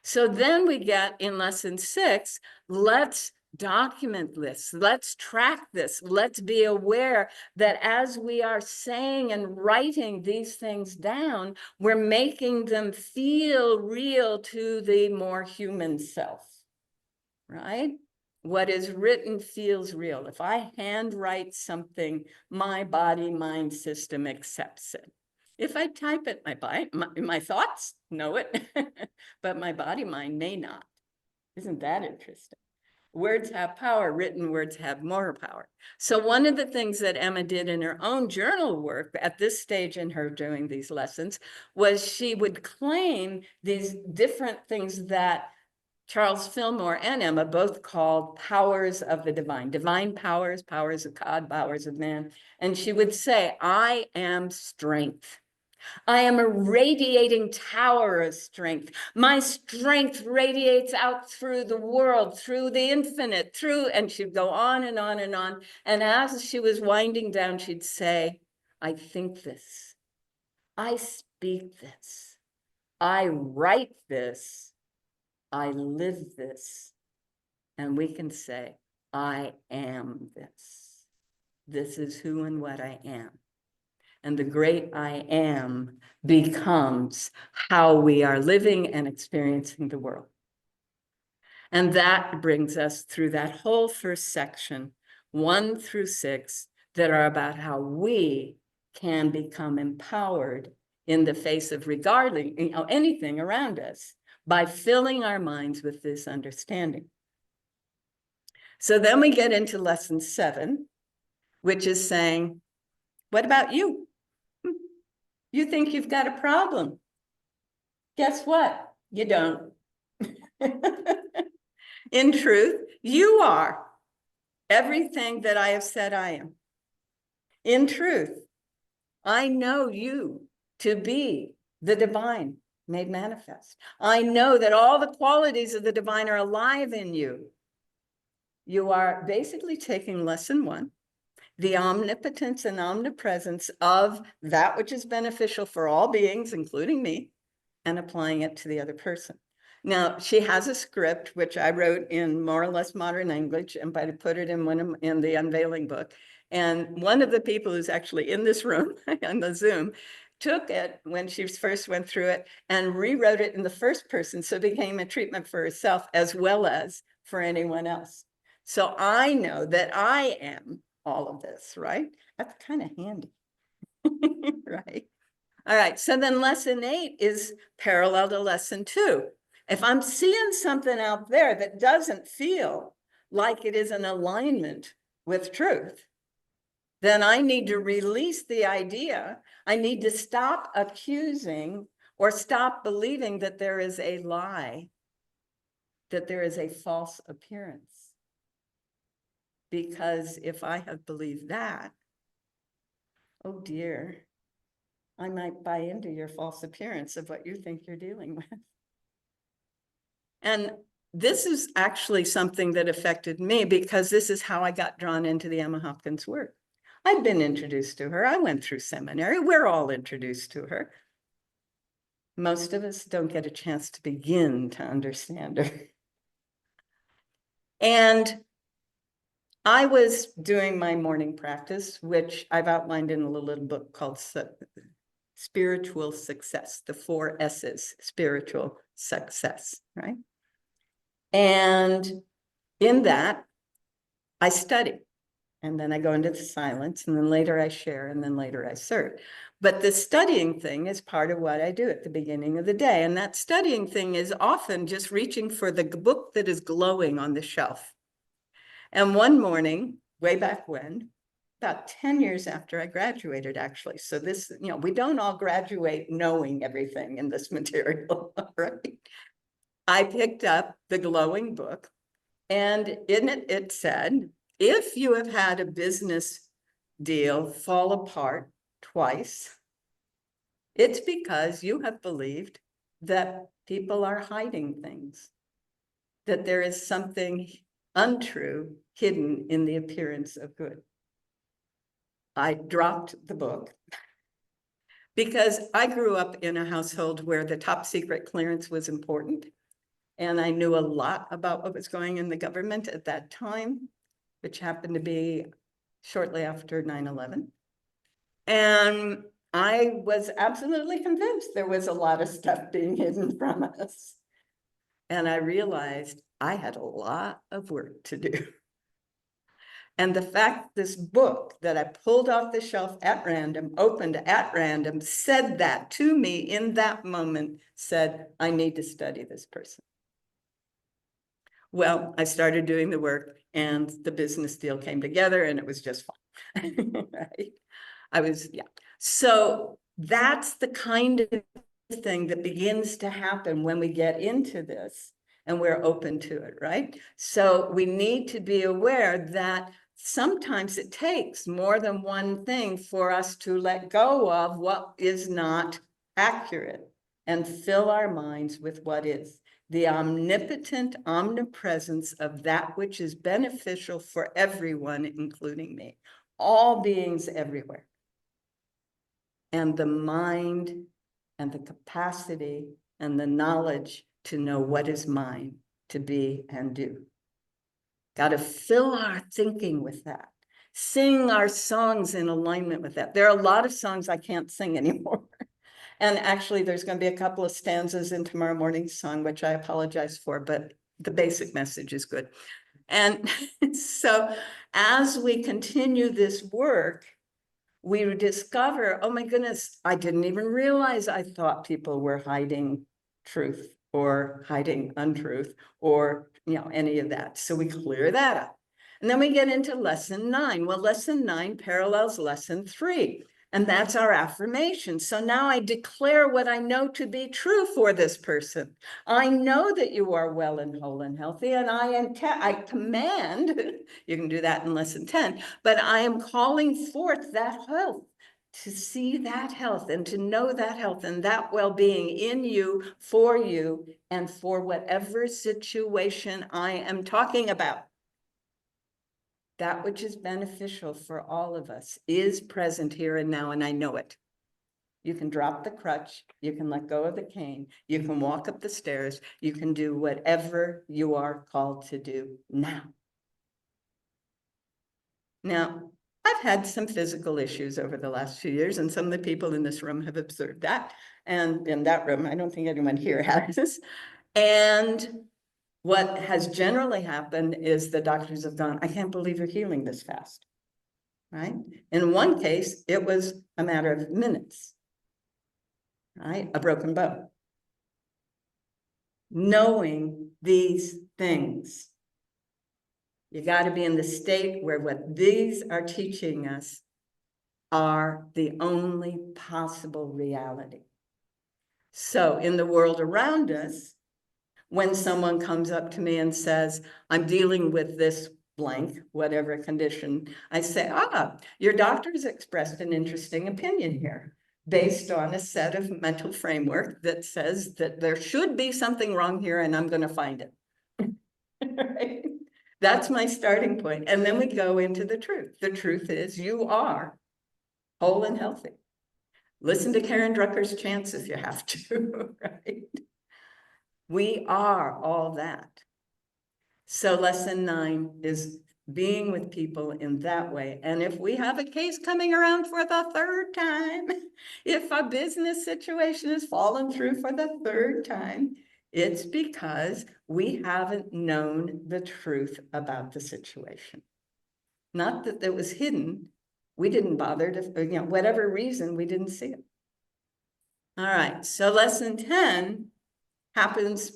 So then we get in lesson 6, let's document this, let's track this, let's be aware that as we are saying and writing these things down, we're making them feel real to the more human self, right? What is written feels real. If I handwrite something, my body mind system accepts it. If I type it, my thoughts know it, but my body mind may not. Isn't that interesting? Words have power, written words have more power. So one of the things that Emma did in her own journal work at this stage in her doing these lessons was she would claim these different things that Charles Fillmore and Emma both called powers of the divine, divine powers, powers of God, powers of man. And she would say, I am strength. I am a radiating tower of strength. My strength radiates out through the world, through the infinite, through, and she'd go on and on and on. And as she was winding down, she'd say, I think this, I speak this, I write this, I live this. And we can say, I am this. This is who and what I am. And the great I am becomes how we are living and experiencing the world. And that brings us through that whole first section, 1 through 6, that are about how we can become empowered in the face of regarding, anything around us by filling our minds with this understanding. So then we get into lesson 7, which is saying, what about you? You think you've got a problem. Guess what? You don't. In truth, you are everything that I have said I am. In truth, I know you to be the divine made manifest. I know that all the qualities of the divine are alive in you. You are basically taking lesson 1, the omnipotence and omnipresence of that which is beneficial for all beings, including me, and applying it to the other person. Now, she has a script, which I wrote in more or less modern English, and I put it in the unveiling book. And one of the people who's actually in this room on the Zoom took it when she first went through it and rewrote it in the first person. So it became a treatment for herself as well as for anyone else. So I know that I am all of this, right? That's kind of handy, right? All right, so then lesson 8 is parallel to lesson 2. If I'm seeing something out there that doesn't feel like it is in alignment with truth, then I need to release the idea. I need to stop accusing or stop believing that there is a lie, that there is a false appearance. Because if I have believed that, oh dear, I might buy into your false appearance of what you think you're dealing with. And this is actually something that affected me because this is how I got drawn into the Emma Hopkins work. I've been introduced to her. I went through seminary. We're all introduced to her. Most of us don't get a chance to begin to understand her. And I was doing my morning practice, which I've outlined in a little book called Spiritual Success, the 4 S's, spiritual success, right? And in that, I study, and then I go into the silence, and then later I share, and then later I serve. But the studying thing is part of what I do at the beginning of the day. And that studying thing is often just reaching for the book that is glowing on the shelf. And one morning, way back when, about 10 years after I graduated, actually. So this, we don't all graduate knowing everything in this material, right? I picked up the glowing book, and in it, it said, if you have had a business deal fall apart twice, it's because you have believed that people are hiding things, that there is something untrue hidden in the appearance of good. I dropped the book because I grew up in a household where the top secret clearance was important. And I knew a lot about what was going in the government at that time, which happened to be shortly after 9/11. And I was absolutely convinced there was a lot of stuff being hidden from us. And I realized I had a lot of work to do. And the fact this book that I pulled off the shelf at random, opened at random, said that to me in that moment, said, I need to study this person. Well, I started doing the work and the business deal came together and it was just fine. Right? Yeah. So that's the kind of thing that begins to happen when we get into this and we're open to it, right? So we need to be aware that sometimes it takes more than one thing for us to let go of what is not accurate and fill our minds with what is. The omnipotent omnipresence of that which is beneficial for everyone, including me, all beings everywhere. And the mind and the capacity and the knowledge to know what is mine to be and do. Got to fill our thinking with that. Sing our songs in alignment with that. There are a lot of songs I can't sing anymore. And actually, there's going to be a couple of stanzas in tomorrow morning's song, which I apologize for, but the basic message is good. And so as we continue this work, we discover, oh my goodness, I didn't even realize I thought people were hiding truth or hiding untruth or, any of that. So we clear that up. And then we get into lesson 9. Well, lesson 9 parallels lesson 3. And that's our affirmation. So now I declare what I know to be true for this person. I know that you are well and whole and healthy, and I command, you can do that in lesson 10, but I am calling forth that health, to see that health and to know that health and that well-being in you, and for whatever situation I am talking about. That which is beneficial for all of us is present here and now, and I know it. You can drop the crutch, you can let go of the cane, you can walk up the stairs, you can do whatever you are called to do now. Now, I've had some physical issues over the last few years, and some of the people in this room have observed that. And in that room, I don't think anyone here has. And what has generally happened is the doctors have gone, I can't believe you're healing this fast, right? In one case, it was a matter of minutes, right? A broken bone. Knowing these things, you got to be in the state where what these are teaching us are the only possible reality. So in the world around us, when someone comes up to me and says, I'm dealing with this blank, whatever condition, I say, your doctor's expressed an interesting opinion here based on a set of mental framework that says that there should be something wrong here and I'm going to find it. Right? That's my starting point. And then we go into the truth. The truth is you are whole and healthy. Listen to Karen Drucker's chants if you have to, right? We are all that. So lesson 9 is being with people in that way. And if we have a case coming around for the 3rd time, if a business situation has fallen through for the 3rd time, it's because we haven't known the truth about the situation. Not that it was hidden. We didn't bother to, whatever reason, we didn't see it. All right, so lesson 10 happens,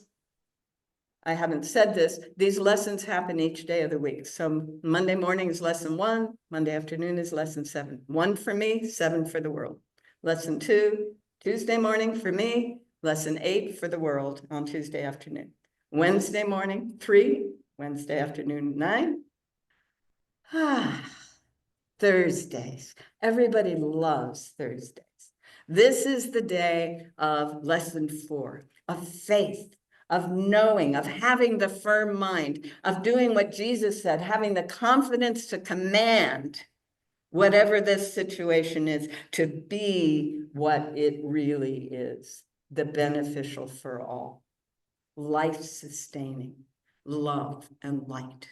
I haven't said this, these lessons happen each day of the week. So Monday morning is lesson 1, Monday afternoon is lesson 7. 1 for me, 7 for the world. Lesson 2, Tuesday morning for me, lesson 8 for the world on Tuesday afternoon. Wednesday morning, 3, Wednesday afternoon, 9. Thursdays. Everybody loves Thursdays. This is the day of lesson 4. of faith, of knowing, of having the firm mind, of doing what Jesus said, having the confidence to command whatever this situation is, to be what it really is, the beneficial for all, life-sustaining, love and light.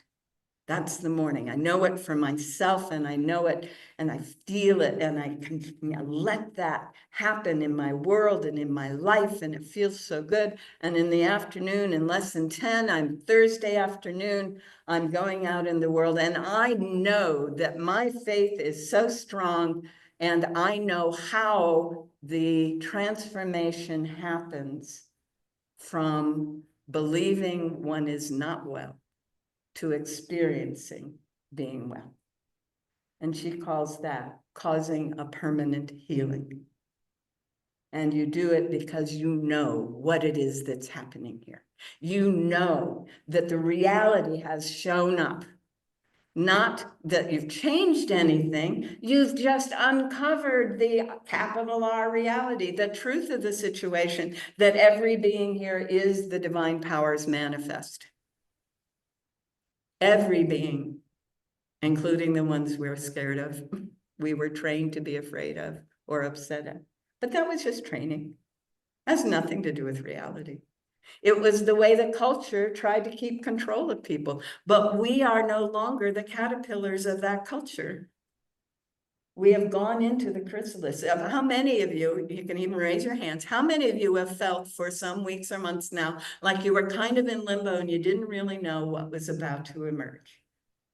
That's the morning. I know it for myself, and I know it, and I feel it, and I can let that happen in my world and in my life, and it feels so good. And in the afternoon, in less than 10, I'm Thursday afternoon, I'm going out in the world, and I know that my faith is so strong, and I know how the transformation happens from believing one is not well to experiencing being well. And she calls that causing a permanent healing. And you do it because you know what it is that's happening here. You know that the reality has shown up. Not that you've changed anything, you've just uncovered the capital R reality, the truth of the situation, that every being here is the divine powers manifest. Every being, including the ones we're scared of, we were trained to be afraid of or upset at. But that was just training. It has nothing to do with reality. It was the way the culture tried to keep control of people. But we are no longer the caterpillars of that culture. We have gone into the chrysalis. How many of you can even raise your hands, how many of you have felt for some weeks or months now like you were kind of in limbo and you didn't really know what was about to emerge?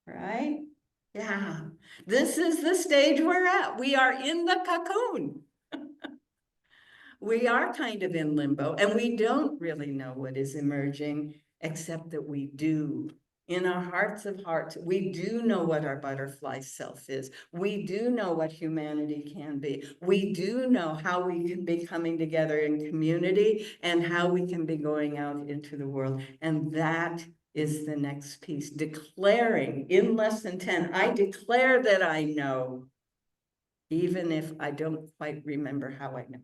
Right? Yeah. This is the stage we're at. We are in the cocoon. We are kind of in limbo, and we don't really know what is emerging, except that we do. In our hearts of hearts, we do know what our butterfly self is. We do know what humanity can be. We do know how we can be coming together in community and how we can be going out into the world. And that is the next piece, declaring in less than 10, I declare that I know, even if I don't quite remember how I know.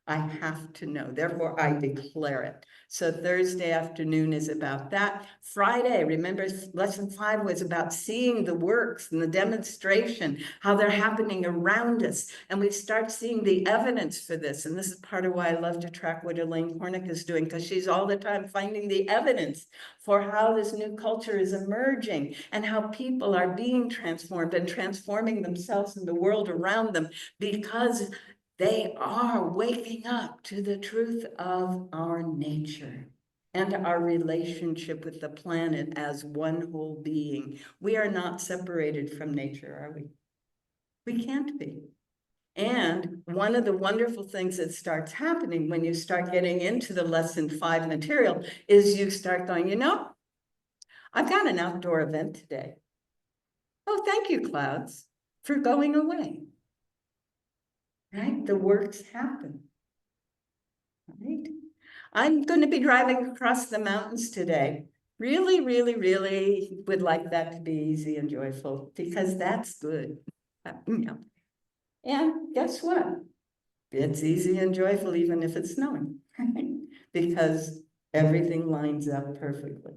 I have to know, therefore I declare it. So Thursday afternoon is about that. Friday, remember lesson 5 was about seeing the works and the demonstration, how they're happening around us. And we start seeing the evidence for this. And this is part of why I love to track what Elaine Hornick is doing, because she's all the time finding the evidence for how this new culture is emerging and how people are being transformed and transforming themselves and the world around them, because they are waking up to the truth of our nature and our relationship with the planet as one whole being. We are not separated from nature, are we? We can't be. And one of the wonderful things that starts happening when you start getting into the lesson 5 material is you start going, you know, I've got an outdoor event today. Oh, thank you, clouds, for going away. Right? The works happen. Right? I'm going to be driving across the mountains today. Really, really, really would like that to be easy and joyful, because that's good. Yeah. And guess what? It's easy and joyful even if it's snowing, because everything lines up perfectly.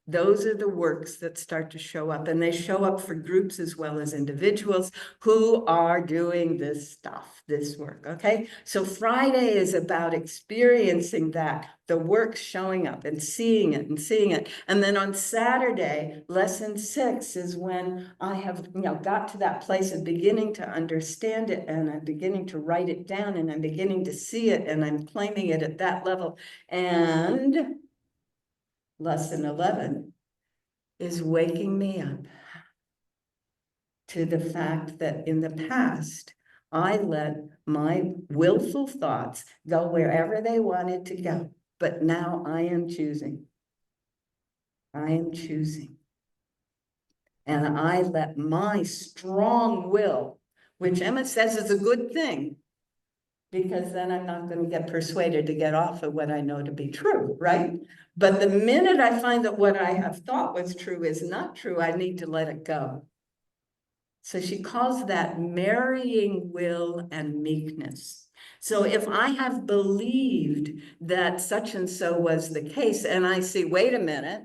Those are the works that start to show up, and they show up for groups as well as individuals who are doing this stuff, this work, okay? So Friday is about experiencing that, the work showing up and seeing it and seeing it. And then on Saturday, lesson 6 is when I have, got to that place of beginning to understand it, and I'm beginning to write it down, and I'm beginning to see it, and I'm claiming it at that level. And lesson 11 is waking me up to the fact that in the past, I let my willful thoughts go wherever they wanted to go. But now I am choosing. I am choosing. And I let my strong will, which Emma says is a good thing, because then I'm not going to get persuaded to get off of what I know to be true, right? But the minute I find that what I have thought was true is not true, I need to let it go. So she calls that marrying will and meekness. So if I have believed that such and so was the case, and I see, wait a minute,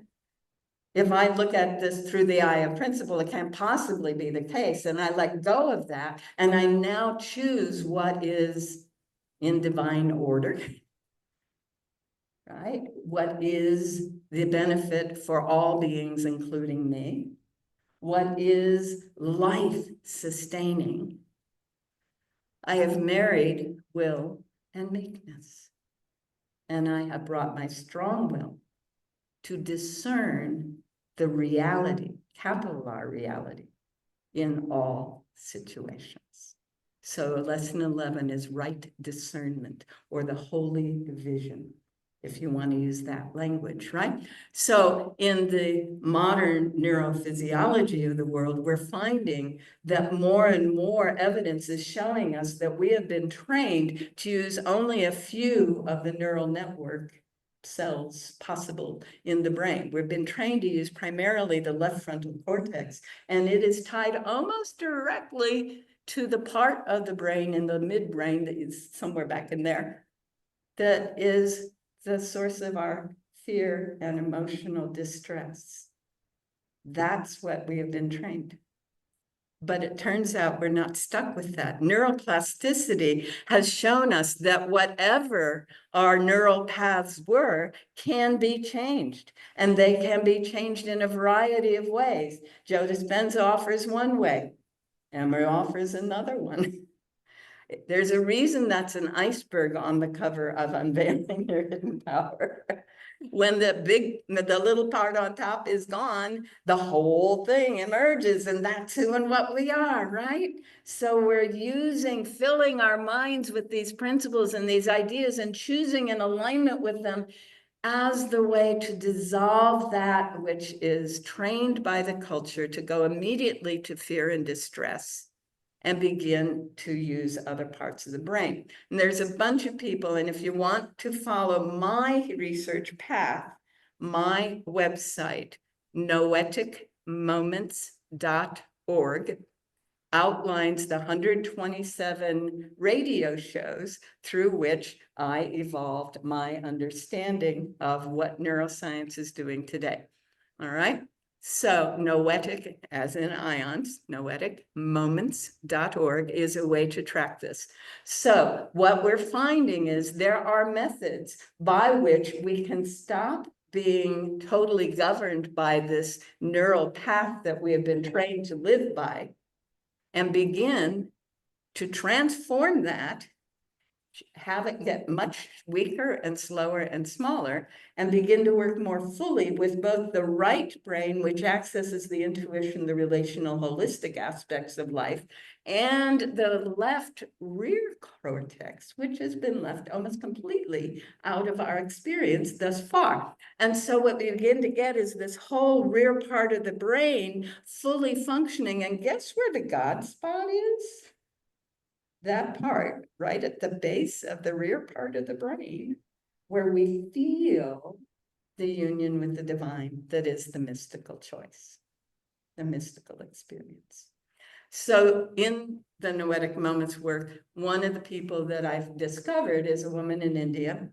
if I look at this through the eye of principle, it can't possibly be the case. And I let go of that, and I now choose what is in divine order, right? What is the benefit for all beings, including me? What is life sustaining? I have married will and meekness, and I have brought my strong will to discern the reality, capital R reality, in all situations. So lesson 11 is right discernment, or the holy vision, if you want to use that language, right? So in the modern neurophysiology of the world, we're finding that more and more evidence is showing us that we have been trained to use only a few of the neural network cells possible in the brain. We've been trained to use primarily the left frontal cortex, and it is tied almost directly to the part of the brain in the midbrain that is somewhere back in there, that is the source of our fear and emotional distress. That's what we have been trained. But it turns out we're not stuck with that. Neuroplasticity has shown us that whatever our neural paths were can be changed, and they can be changed in a variety of ways. Joe Dispenza offers one way, Emery offers another one. There's a reason that's an iceberg on the cover of Unveiling Your Hidden Power. When the little part on top is gone, the whole thing emerges, and that's who and what we are, right? So we're filling our minds with these principles and these ideas and choosing an alignment with them as the way to dissolve that which is trained by the culture to go immediately to fear and distress, and begin to use other parts of the brain. And there's a bunch of people, and if you want to follow my research path, my website, noeticmoments.org, outlines the 127 radio shows through which I evolved my understanding of what neuroscience is doing today. All right? So noetic, as in ions, noeticmoments.org is a way to track this. So what we're finding is there are methods by which we can stop being totally governed by this neural path that we have been trained to live by, and begin to transform that, have it get much weaker and slower and smaller, and begin to work more fully with both the right brain, which accesses the intuition, the relational, holistic aspects of life, and the left rear cortex, which has been left almost completely out of our experience thus far. And so what we begin to get is this whole rear part of the brain fully functioning. And guess where the God spot is? That part right at the base of the rear part of the brain, where we feel the union with the divine that is the mystical choice, the mystical experience. So in the Noetic Moments work, one of the people that I've discovered is a woman in India,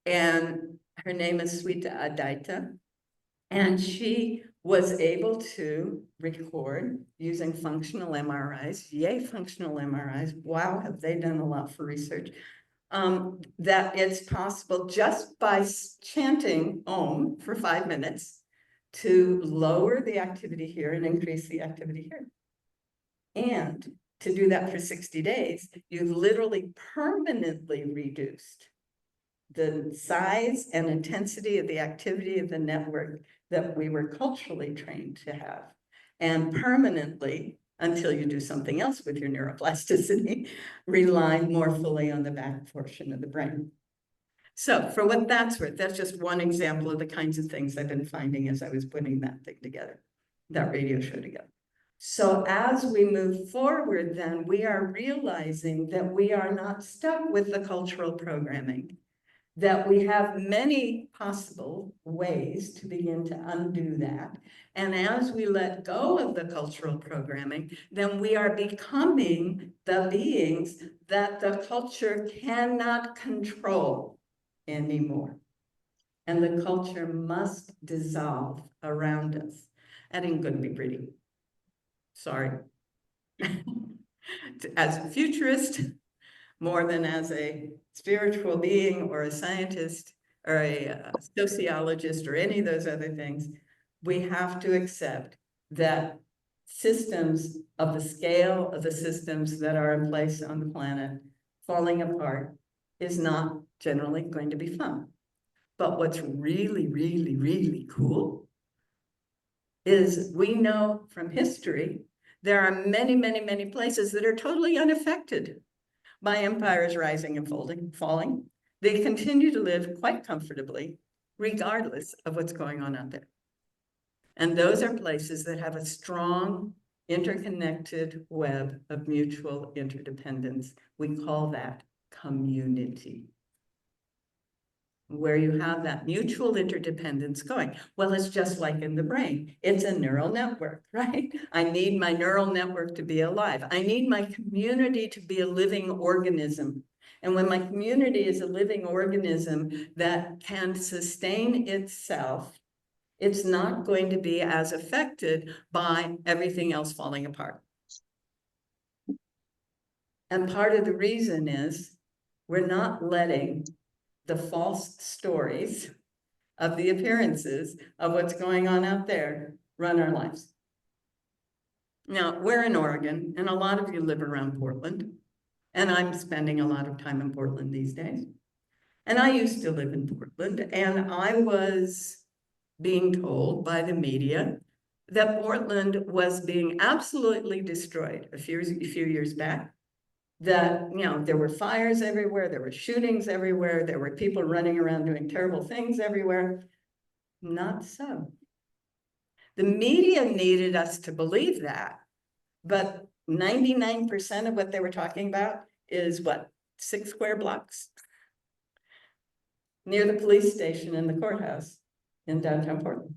and her name is Sweta Advaita, and she was able to record using functional MRIs. Yay, functional MRIs. Wow, have they done a lot for research. That it's possible just by chanting Om for 5 minutes to lower the activity here and increase the activity here. And to do that for 60 days, you've literally permanently reduced the size and intensity of the activity of the network that we were culturally trained to have, and permanently, until you do something else with your neuroplasticity, rely more fully on the back portion of the brain. So for what that's worth, that's just one example of the kinds of things I've been finding as I was putting that thing together, that radio show together. So as we move forward, then we are realizing that we are not stuck with the cultural programming, that we have many possible ways to begin to undo that. And as we let go of the cultural programming, then we are becoming the beings that the culture cannot control anymore. And the culture must dissolve around us. That ain't gonna be pretty. Sorry. As a futurist, more than as a spiritual being or a scientist or a sociologist or any of those other things, we have to accept that systems of the scale of the systems that are in place on the planet falling apart is not generally going to be fun. But what's really, really, really cool is we know from history, there are many, many, many places that are totally unaffected by empires rising and falling. They continue to live quite comfortably, regardless of what's going on out there. And those are places that have a strong, interconnected web of mutual interdependence. We call that community, where you have that mutual interdependence going. Well, it's just like in the brain. It's a neural network, right? I need my neural network to be alive. I need my community to be a living organism. And when my community is a living organism that can sustain itself, it's not going to be as affected by everything else falling apart. And part of the reason is we're not letting the false stories of the appearances of what's going on out there run our lives. Now, we're in Oregon, and a lot of you live around Portland, and I'm spending a lot of time in Portland these days. And I used to live in Portland, and I was being told by the media that Portland was being absolutely destroyed a few years back. That, you know, there were fires everywhere, there were shootings everywhere, there were people running around doing terrible things everywhere. Not so. The media needed us to believe that, but 99% of what they were talking about is what, 6 square blocks near the police station and the courthouse in downtown Portland.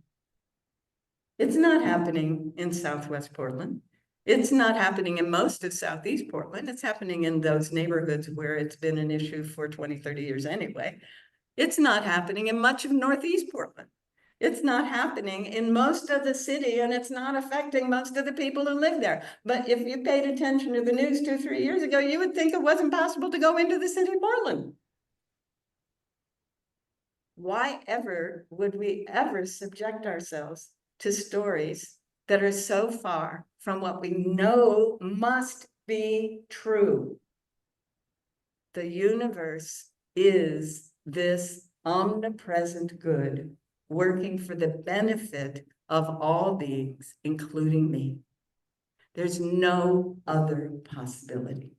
It's not happening in Southwest Portland. It's not happening in most of Southeast Portland. It's happening in those neighborhoods where it's been an issue for 20, 30 years anyway. It's not happening in much of Northeast Portland. It's not happening in most of the city, and it's not affecting most of the people who live there. But if you paid attention to the news 2 or 3 years ago, you would think it wasn't possible to go into the city of Portland. Why ever would we ever subject ourselves to stories that are so far from what we know must be true? The universe is this omnipresent good working for the benefit of all beings, including me. There's no other possibility.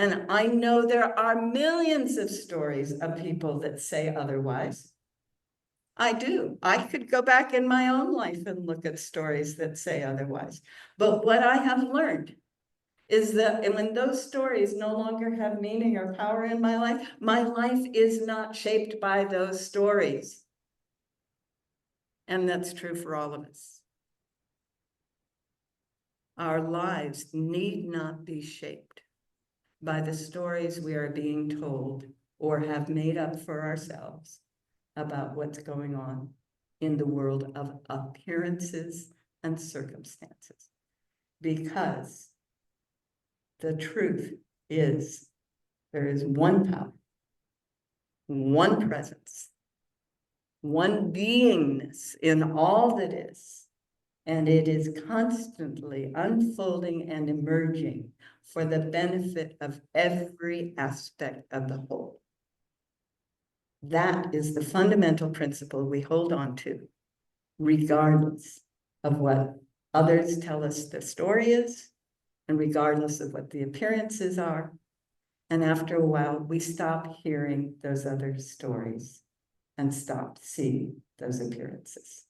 And I know there are millions of stories of people that say otherwise. I do. I could go back in my own life and look at stories that say otherwise. But what I have learned is that when those stories no longer have meaning or power in my life is not shaped by those stories. And that's true for all of us. Our lives need not be shaped by the stories we are being told or have made up for ourselves about what's going on in the world of appearances and circumstances. Because the truth is there is one power, one presence, one beingness in all that is, and it is constantly unfolding and emerging for the benefit of every aspect of the whole. That is the fundamental principle we hold on to, regardless of what others tell us the story is, and regardless of what the appearances are. And after a while, we stop hearing those other stories and stop seeing those appearances.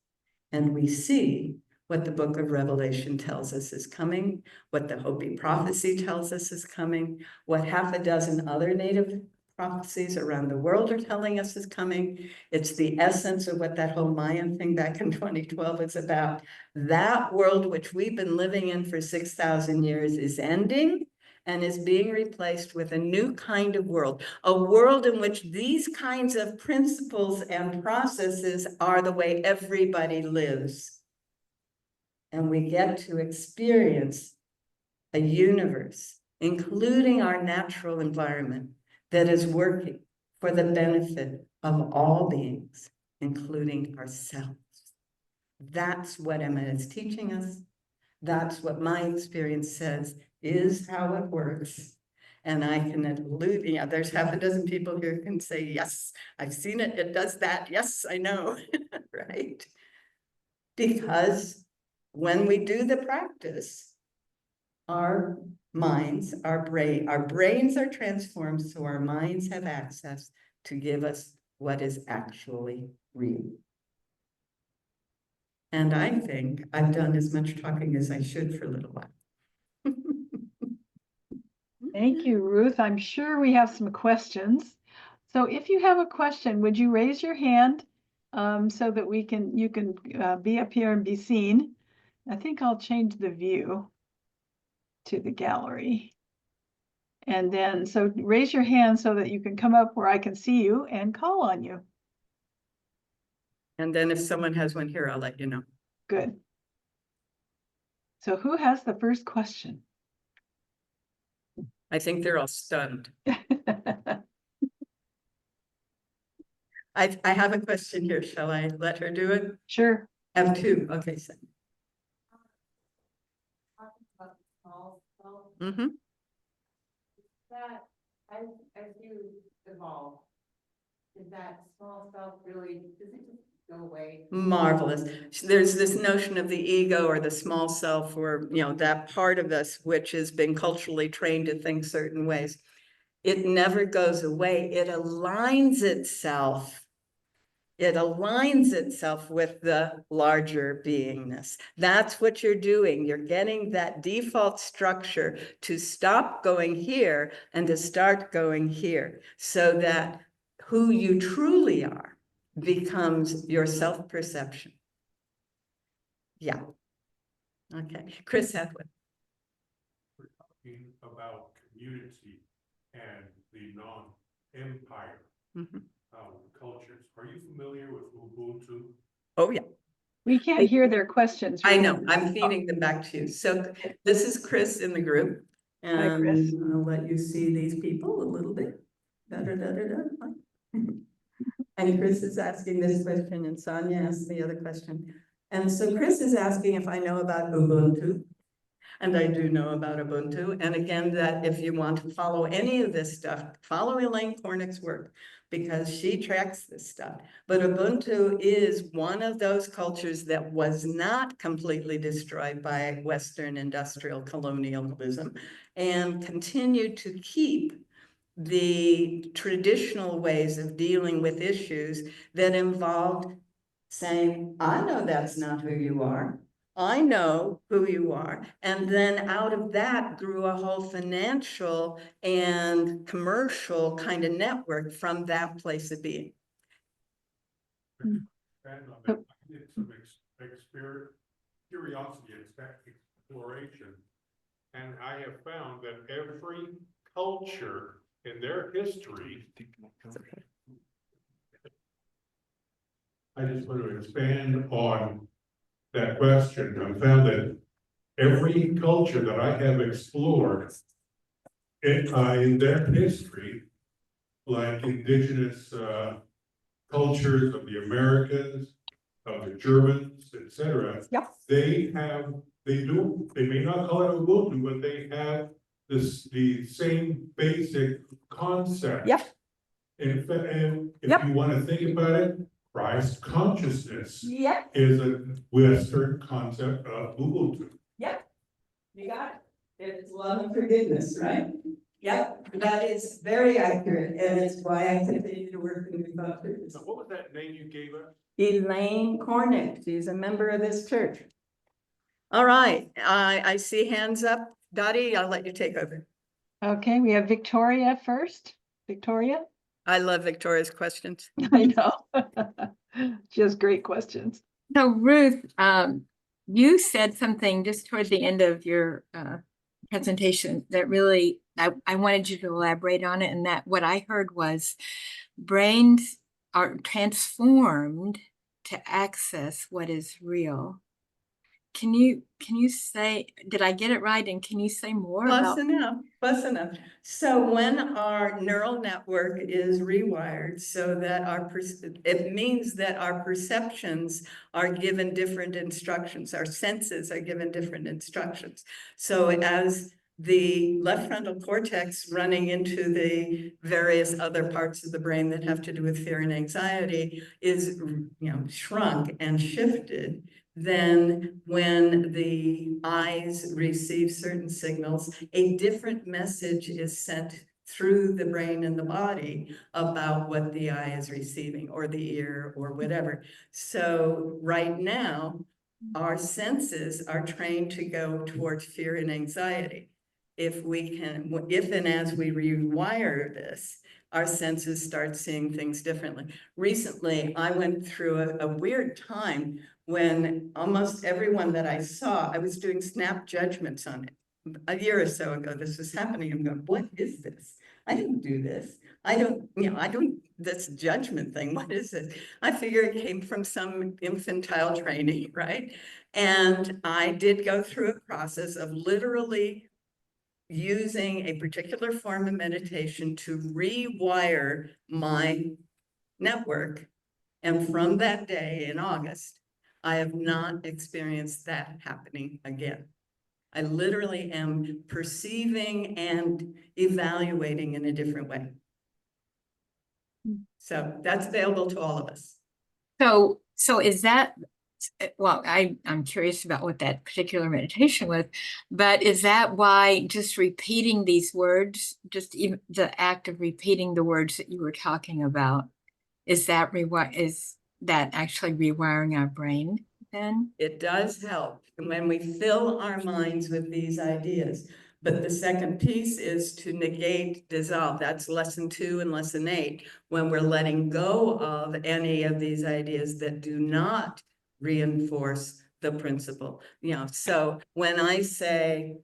And we see what the book of Revelation tells us is coming, what the Hopi prophecy tells us is coming, what half a dozen other Native prophecies around the world are telling us is coming. It's the essence of what that whole Mayan thing back in 2012 is about. That world which we've been living in for 6,000 years is ending and is being replaced with a new kind of world, a world in which these kinds of principles and processes are the way everybody lives. And we get to experience a universe, including our natural environment, that is working for the benefit of all beings, including ourselves. That's what Emma is teaching us. That's what my experience says is how it works. And I can allude, there's half a dozen people here who can say, yes, I've seen it, it does that. Yes, I know, right? Because when we do the practice, our minds, our brains are transformed so our minds have access to give us what is actually real. And I think I've done as much talking as I should for a little while. Thank you, Ruth. I'm sure we have some questions. So if you have a question, would you raise your hand so that you can be up here and be seen? I think I'll change the view to the gallery. And then, so raise your hand so that you can come up where I can see you and call on you. And then if someone has one here, I'll let you know. Good. So who has the first question? I think they're all stunned. I have a question here. Shall I let her do it? Sure. I have two. Okay, so. Mm-hmm. That as you evolve, is that small self really, does it just go away? Marvelous. There's this notion of the ego or the small self, or that part of us which has been culturally trained to think certain ways. It never goes away. It aligns itself. It aligns itself with the larger beingness. That's what you're doing. You're getting that default structure to stop going here and to start going here, so that who you truly are becomes your self-perception. Yeah. Okay. Chris Hedwin. We're talking about community and the non-empire cultures. Are you familiar with Ubuntu? Oh, yeah. We can't hear their questions. I know. I'm feeding them back to you. So this is Chris in the group. And Hi, Chris. I'll let you see these people a little bit. And Chris is asking this question, and Sonia asked the other question. And so Chris is asking if I know about Ubuntu. And I do know about Ubuntu. And again, that if you want to follow any of this stuff, follow Elaine Cornick's work, because she tracks this stuff. But Ubuntu is one of those cultures that was not completely destroyed by Western industrial colonialism and continued to keep the traditional ways of dealing with issues that involved saying, I know that's not who you are. I know who you are. And then out of that grew a whole financial and commercial kind of network from that place of being. And on that, I did some curiosity exploration, and I have found that every culture in their history, I just want to expand on that question. I found that every culture that I have explored in their history, like indigenous cultures of the Americans, of the Germans, etc. Yep. They may not call it Ubuntu, but they have the same basic concept. Yep. And if you want to think about it, Christ consciousness is a Western concept of Ubuntu. Yep, you got it. It's love and forgiveness, right? Yep, that is very accurate, and it's why I continue to work in the cultures. So what was that name you gave us? Elaine Cornick, she's a member of this church. All right, I see hands up. Dottie, I'll let you take over. Okay, we have Victoria first. Victoria? I love Victoria's questions. I know. She has great questions. So Ruth, you said something just toward the end of your presentation that really, I wanted you to elaborate on it. And that what I heard was brains are transformed to access what is real. Can you say, did I get it right? And can you say more Close about? enough, close enough. So when our neural network is rewired so that it means that our perceptions are given different instructions, our senses are given different instructions. So as the left frontal cortex running into the various other parts of the brain that have to do with fear and anxiety is, shrunk and shifted, then when the eyes receive certain signals, a different message is sent through the brain and the body about what the eye is receiving, or the ear, or whatever. So right now, our senses are trained to go towards fear and anxiety. If and as we rewire this, our senses start seeing things differently. Recently, I went through a weird time when almost everyone that I saw, I was doing snap judgments on it. A year or so ago, this was happening. I'm going, what is this? I didn't do this. I don't, this judgment thing, what is it? I figure it came from some infantile training, right? And I did go through a process of literally using a particular form of meditation to rewire my network. And from that day in August, I have not experienced that happening again. I literally am perceiving and evaluating in a different way. So that's available to all of us. So is that, well, I'm curious about what that particular meditation was, but is that why just repeating these words, just even the act of repeating the words that you were talking about, is that actually rewiring our brain then? It does help when we fill our minds with these ideas. But the second piece is to negate, dissolve. That's lesson 2 and lesson 8, when we're letting go of any of these ideas that do not reinforce the principle. So when I say,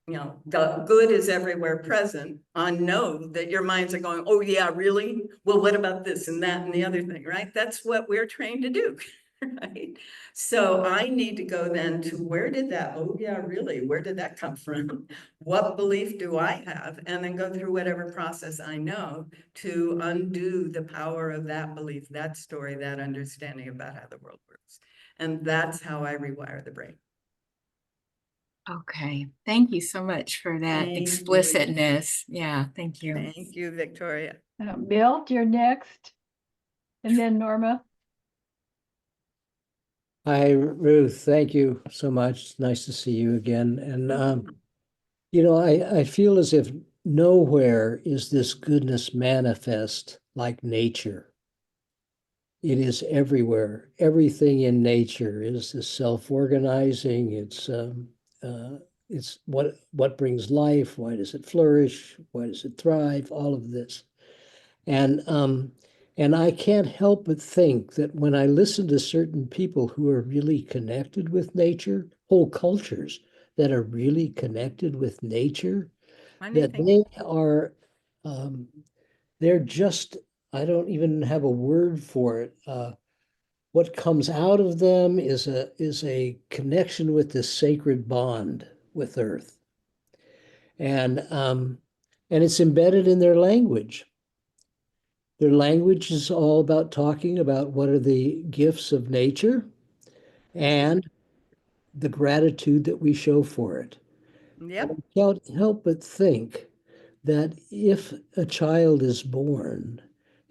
the good is everywhere present, I know that your minds are going, oh yeah, really? Well, what about this and that and the other thing, right? That's what we're trained to do. Right? So I need to go then to where did that, oh yeah, really, where did that come from? What belief do I have? And then go through whatever process I know to undo the power of that belief, that story, that understanding about how the world works. And that's how I rewire the brain. Okay, thank you so much for that Thank you. explicitness. Yeah, thank you. Thank you, Victoria. Milt, you're next. And then Norma. Hi, Ruth. Thank you so much. It's nice to see you again. And, I feel as if nowhere is this goodness manifest like nature. It is everywhere. Everything in nature is self-organizing. It's what brings life. Why does it flourish? Why does it thrive? All of this. And I can't help but think that when I listen to certain people who are really connected with nature, whole cultures that are really connected with nature, that they are, they're just, I don't even have a word for it. What comes out of them is a connection with this sacred bond with Earth, and it's embedded in their language. Their language is all about talking about what are the gifts of nature and the gratitude that we show for it. Yep. I can't help but think that if a child is born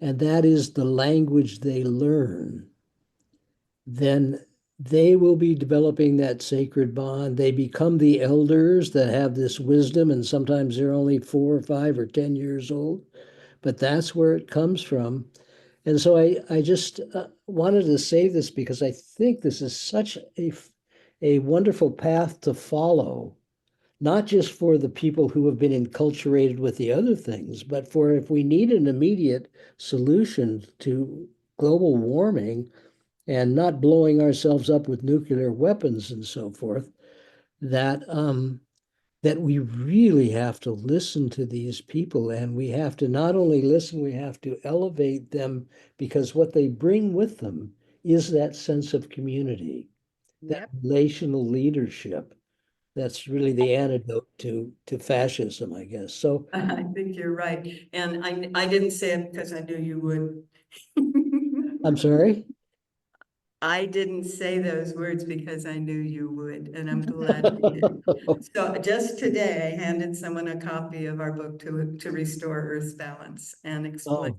and that is the language they learn, then they will be developing that sacred bond. They become the elders that have this wisdom, and sometimes they're only 4 or 5 or 10 years old, but that's where it comes from. And so I just wanted to say this because I think this is such a wonderful path to follow, not just for the people who have been enculturated with the other things, but for if we need an immediate solution to global warming and not blowing ourselves up with nuclear weapons and so forth, that that we really have to listen to these people, and we have to not only listen, we have to elevate them, because what they bring with them is that sense of community, that Yep. relational leadership. That's really the antidote to fascism, I guess. So I think you're right. And I didn't say it because I knew you would. I'm sorry. I didn't say those words because I knew you would, and I'm glad you did. So just today, I handed someone a copy of our book to Restore Earth's Balance and explained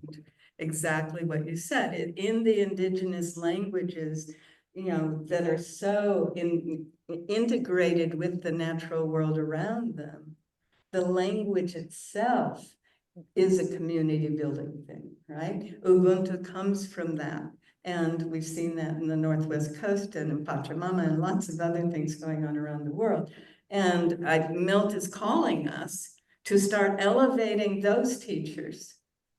exactly what you said. In the indigenous languages, you know, that are so integrated with the natural world around them, the language itself is a community building thing, right? Ubuntu comes from that. And we've seen that in the Northwest Coast and in Pachamama and lots of other things going on around the world. And Milt is calling us to start elevating those teachers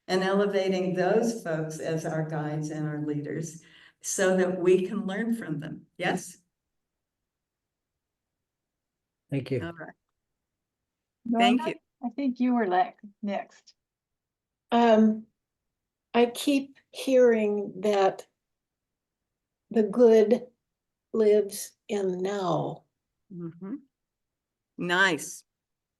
and elevating those folks as our guides and our leaders so that we can learn from them. Yes? Thank you. All right. Norma, Thank you. I think you were next. I keep hearing that the good lives in now. Mhm. Nice.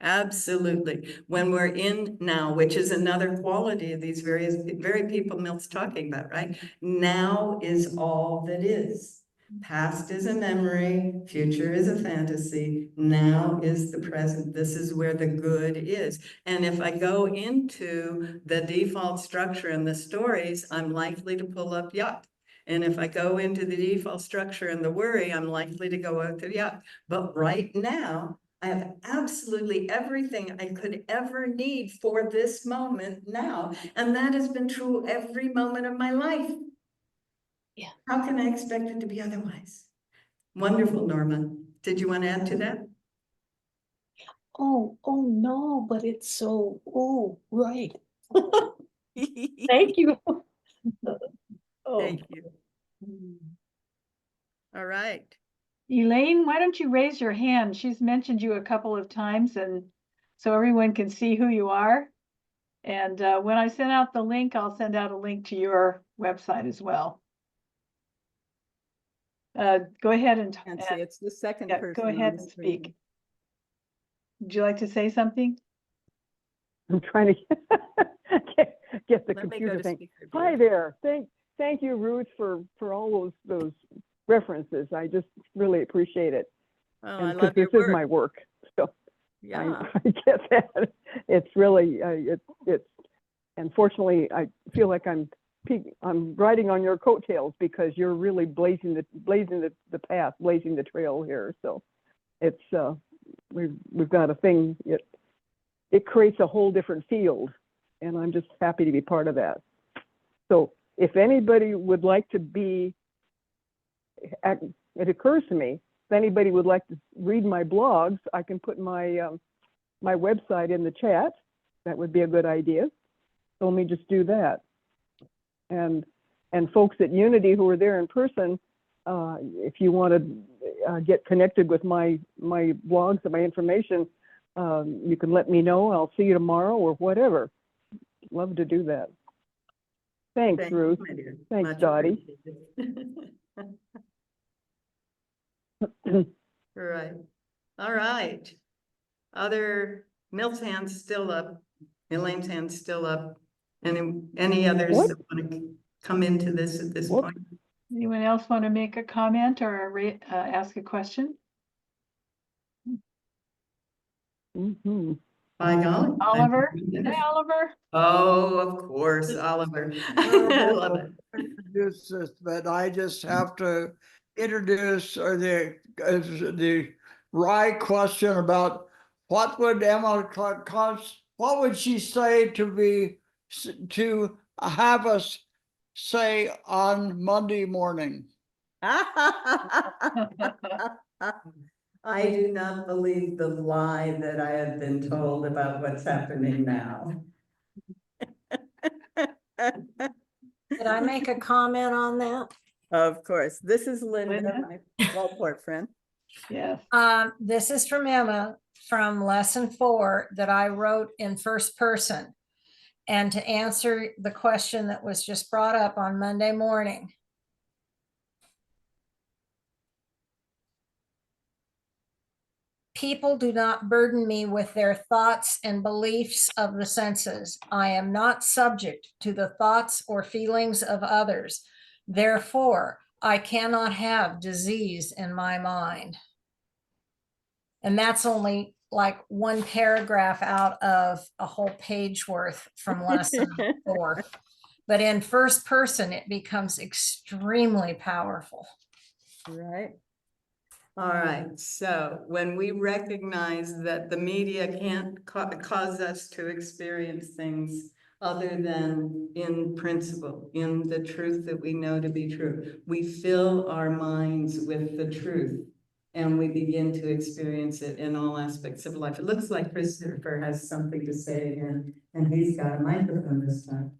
Absolutely. When we're in now, which is another quality of these very people Milt's talking about, right? Now is all that is. Past is a memory, future is a fantasy, now is the present. This is where the good is. And if I go into the default structure and the stories, I'm likely to pull up yuck. And if I go into the default structure and the worry, I'm likely to go out to yuck. But right now, I have absolutely everything I could ever need for this moment now. And that has been true every moment of my life. Yeah. How can I expect it to be otherwise? Wonderful, Norma. Did you want to add to that? Oh no, but it's so, oh, right. Thank you. Oh, Thank you. All right. Elaine, why don't you raise your hand? She's mentioned you a couple of times, and so everyone can see who you are. And when I send out the link, I'll send out a link to your website as well. Go ahead and Nancy, it's the second yeah, person go on ahead the and screen. speak. Would you like to say something? I'm trying to get the Let me go computer to thing. speaker Hi view. there. Thank you, Ruth, for all those references. I just really appreciate it. Oh, I And love this your is my work. work, so Yeah. I get that. It's really it's unfortunately I feel like I'm riding on your coattails because you're really blazing the path, blazing the trail here. So it's we've got a thing. It creates a whole different field, and I'm just happy to be part of that. So if anybody would like to be, it occurs to me, if anybody would like to read my blogs, I can put my my website in the chat. That would be a good idea. So let me just do that. And folks at Unity who are there in person, if you want to get connected with my blogs and my information, you can let me know. I'll see you tomorrow or whatever. Love to do that. Thanks, Thank Ruth. you, my dear. Thanks, Much Dottie. appreciated. Right. All right. Milt's hand's still up. Elaine's hand's still up. Any others What? that want to come into this at this What? point? Anyone else want to make a comment or ask a question? Mm-hmm. By golly. Oliver? Hi, Oliver. Oh, of course, Oliver. I love it. Introduce this, but I just have to introduce the right question about what would Emma what would she say to have us say on Monday morning? I do not believe the lie that I have been told about what's happening now. Did I make a comment on that? Of course, this is Linda, Linda? my Gulfport friend. Yes. This is from Emma from lesson 4 that I wrote in first person. And to answer the question that was just brought up on Monday morning. People do not burden me with their thoughts and beliefs of the senses. I am not subject to the thoughts or feelings of others. Therefore, I cannot have disease in my mind. And that's only like one paragraph out of a whole page worth from lesson 4. But in first person, it becomes extremely powerful. Right. All right, so when we recognize that the media can't cause us to experience things other than in principle, in the truth that we know to be true, we fill our minds with the truth and we begin to experience it in all aspects of life. It looks like Christopher has something to say again, and he's got a microphone this time.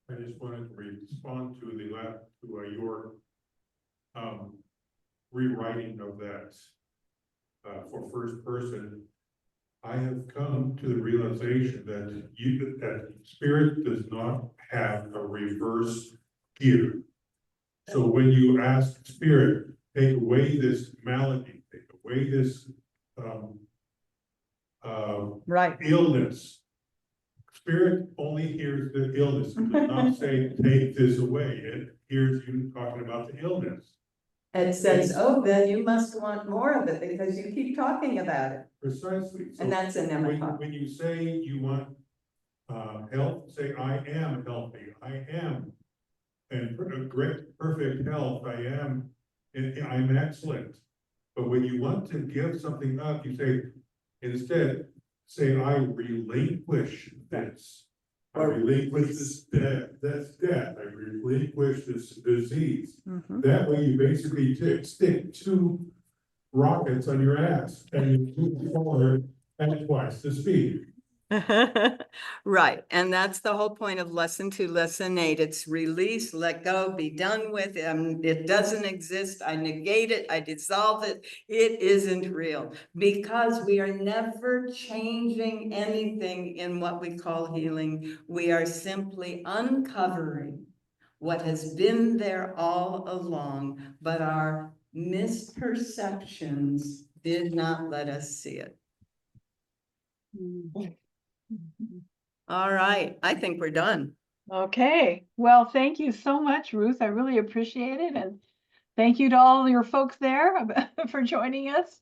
I just wanted to respond to your rewriting of that for first person. I have come to the realization that spirit does not have a reverse gear. So when you ask spirit, take away this malady, take away this Right. illness. Spirit only hears the illness. It does not say, take this away. It hears you talking about the illness. It says, oh, then you must want more of it because you keep talking about it. Precisely. So And that's an Emma talk. when you say you want health, say, I am healthy. I am in great, perfect health. I am, and I'm excellent. But when you want to give something up, you say, instead, say, I relinquish this. I relinquish this that's death. I relinquish this disease. That way you basically stick 2 rockets on your ass and you move forward at twice the speed. Right, and that's the whole point of lesson 2, lesson 8. It's release, let go, be done with it. It doesn't exist. I negate it. I dissolve it. It isn't real because we are never changing anything in what we call healing. We are simply uncovering what has been there all along, but our misperceptions did not let us see it. All right, I think we're done. Okay. Well, thank you so much, Ruth. I really appreciate it. And thank you to all your folks there for joining us.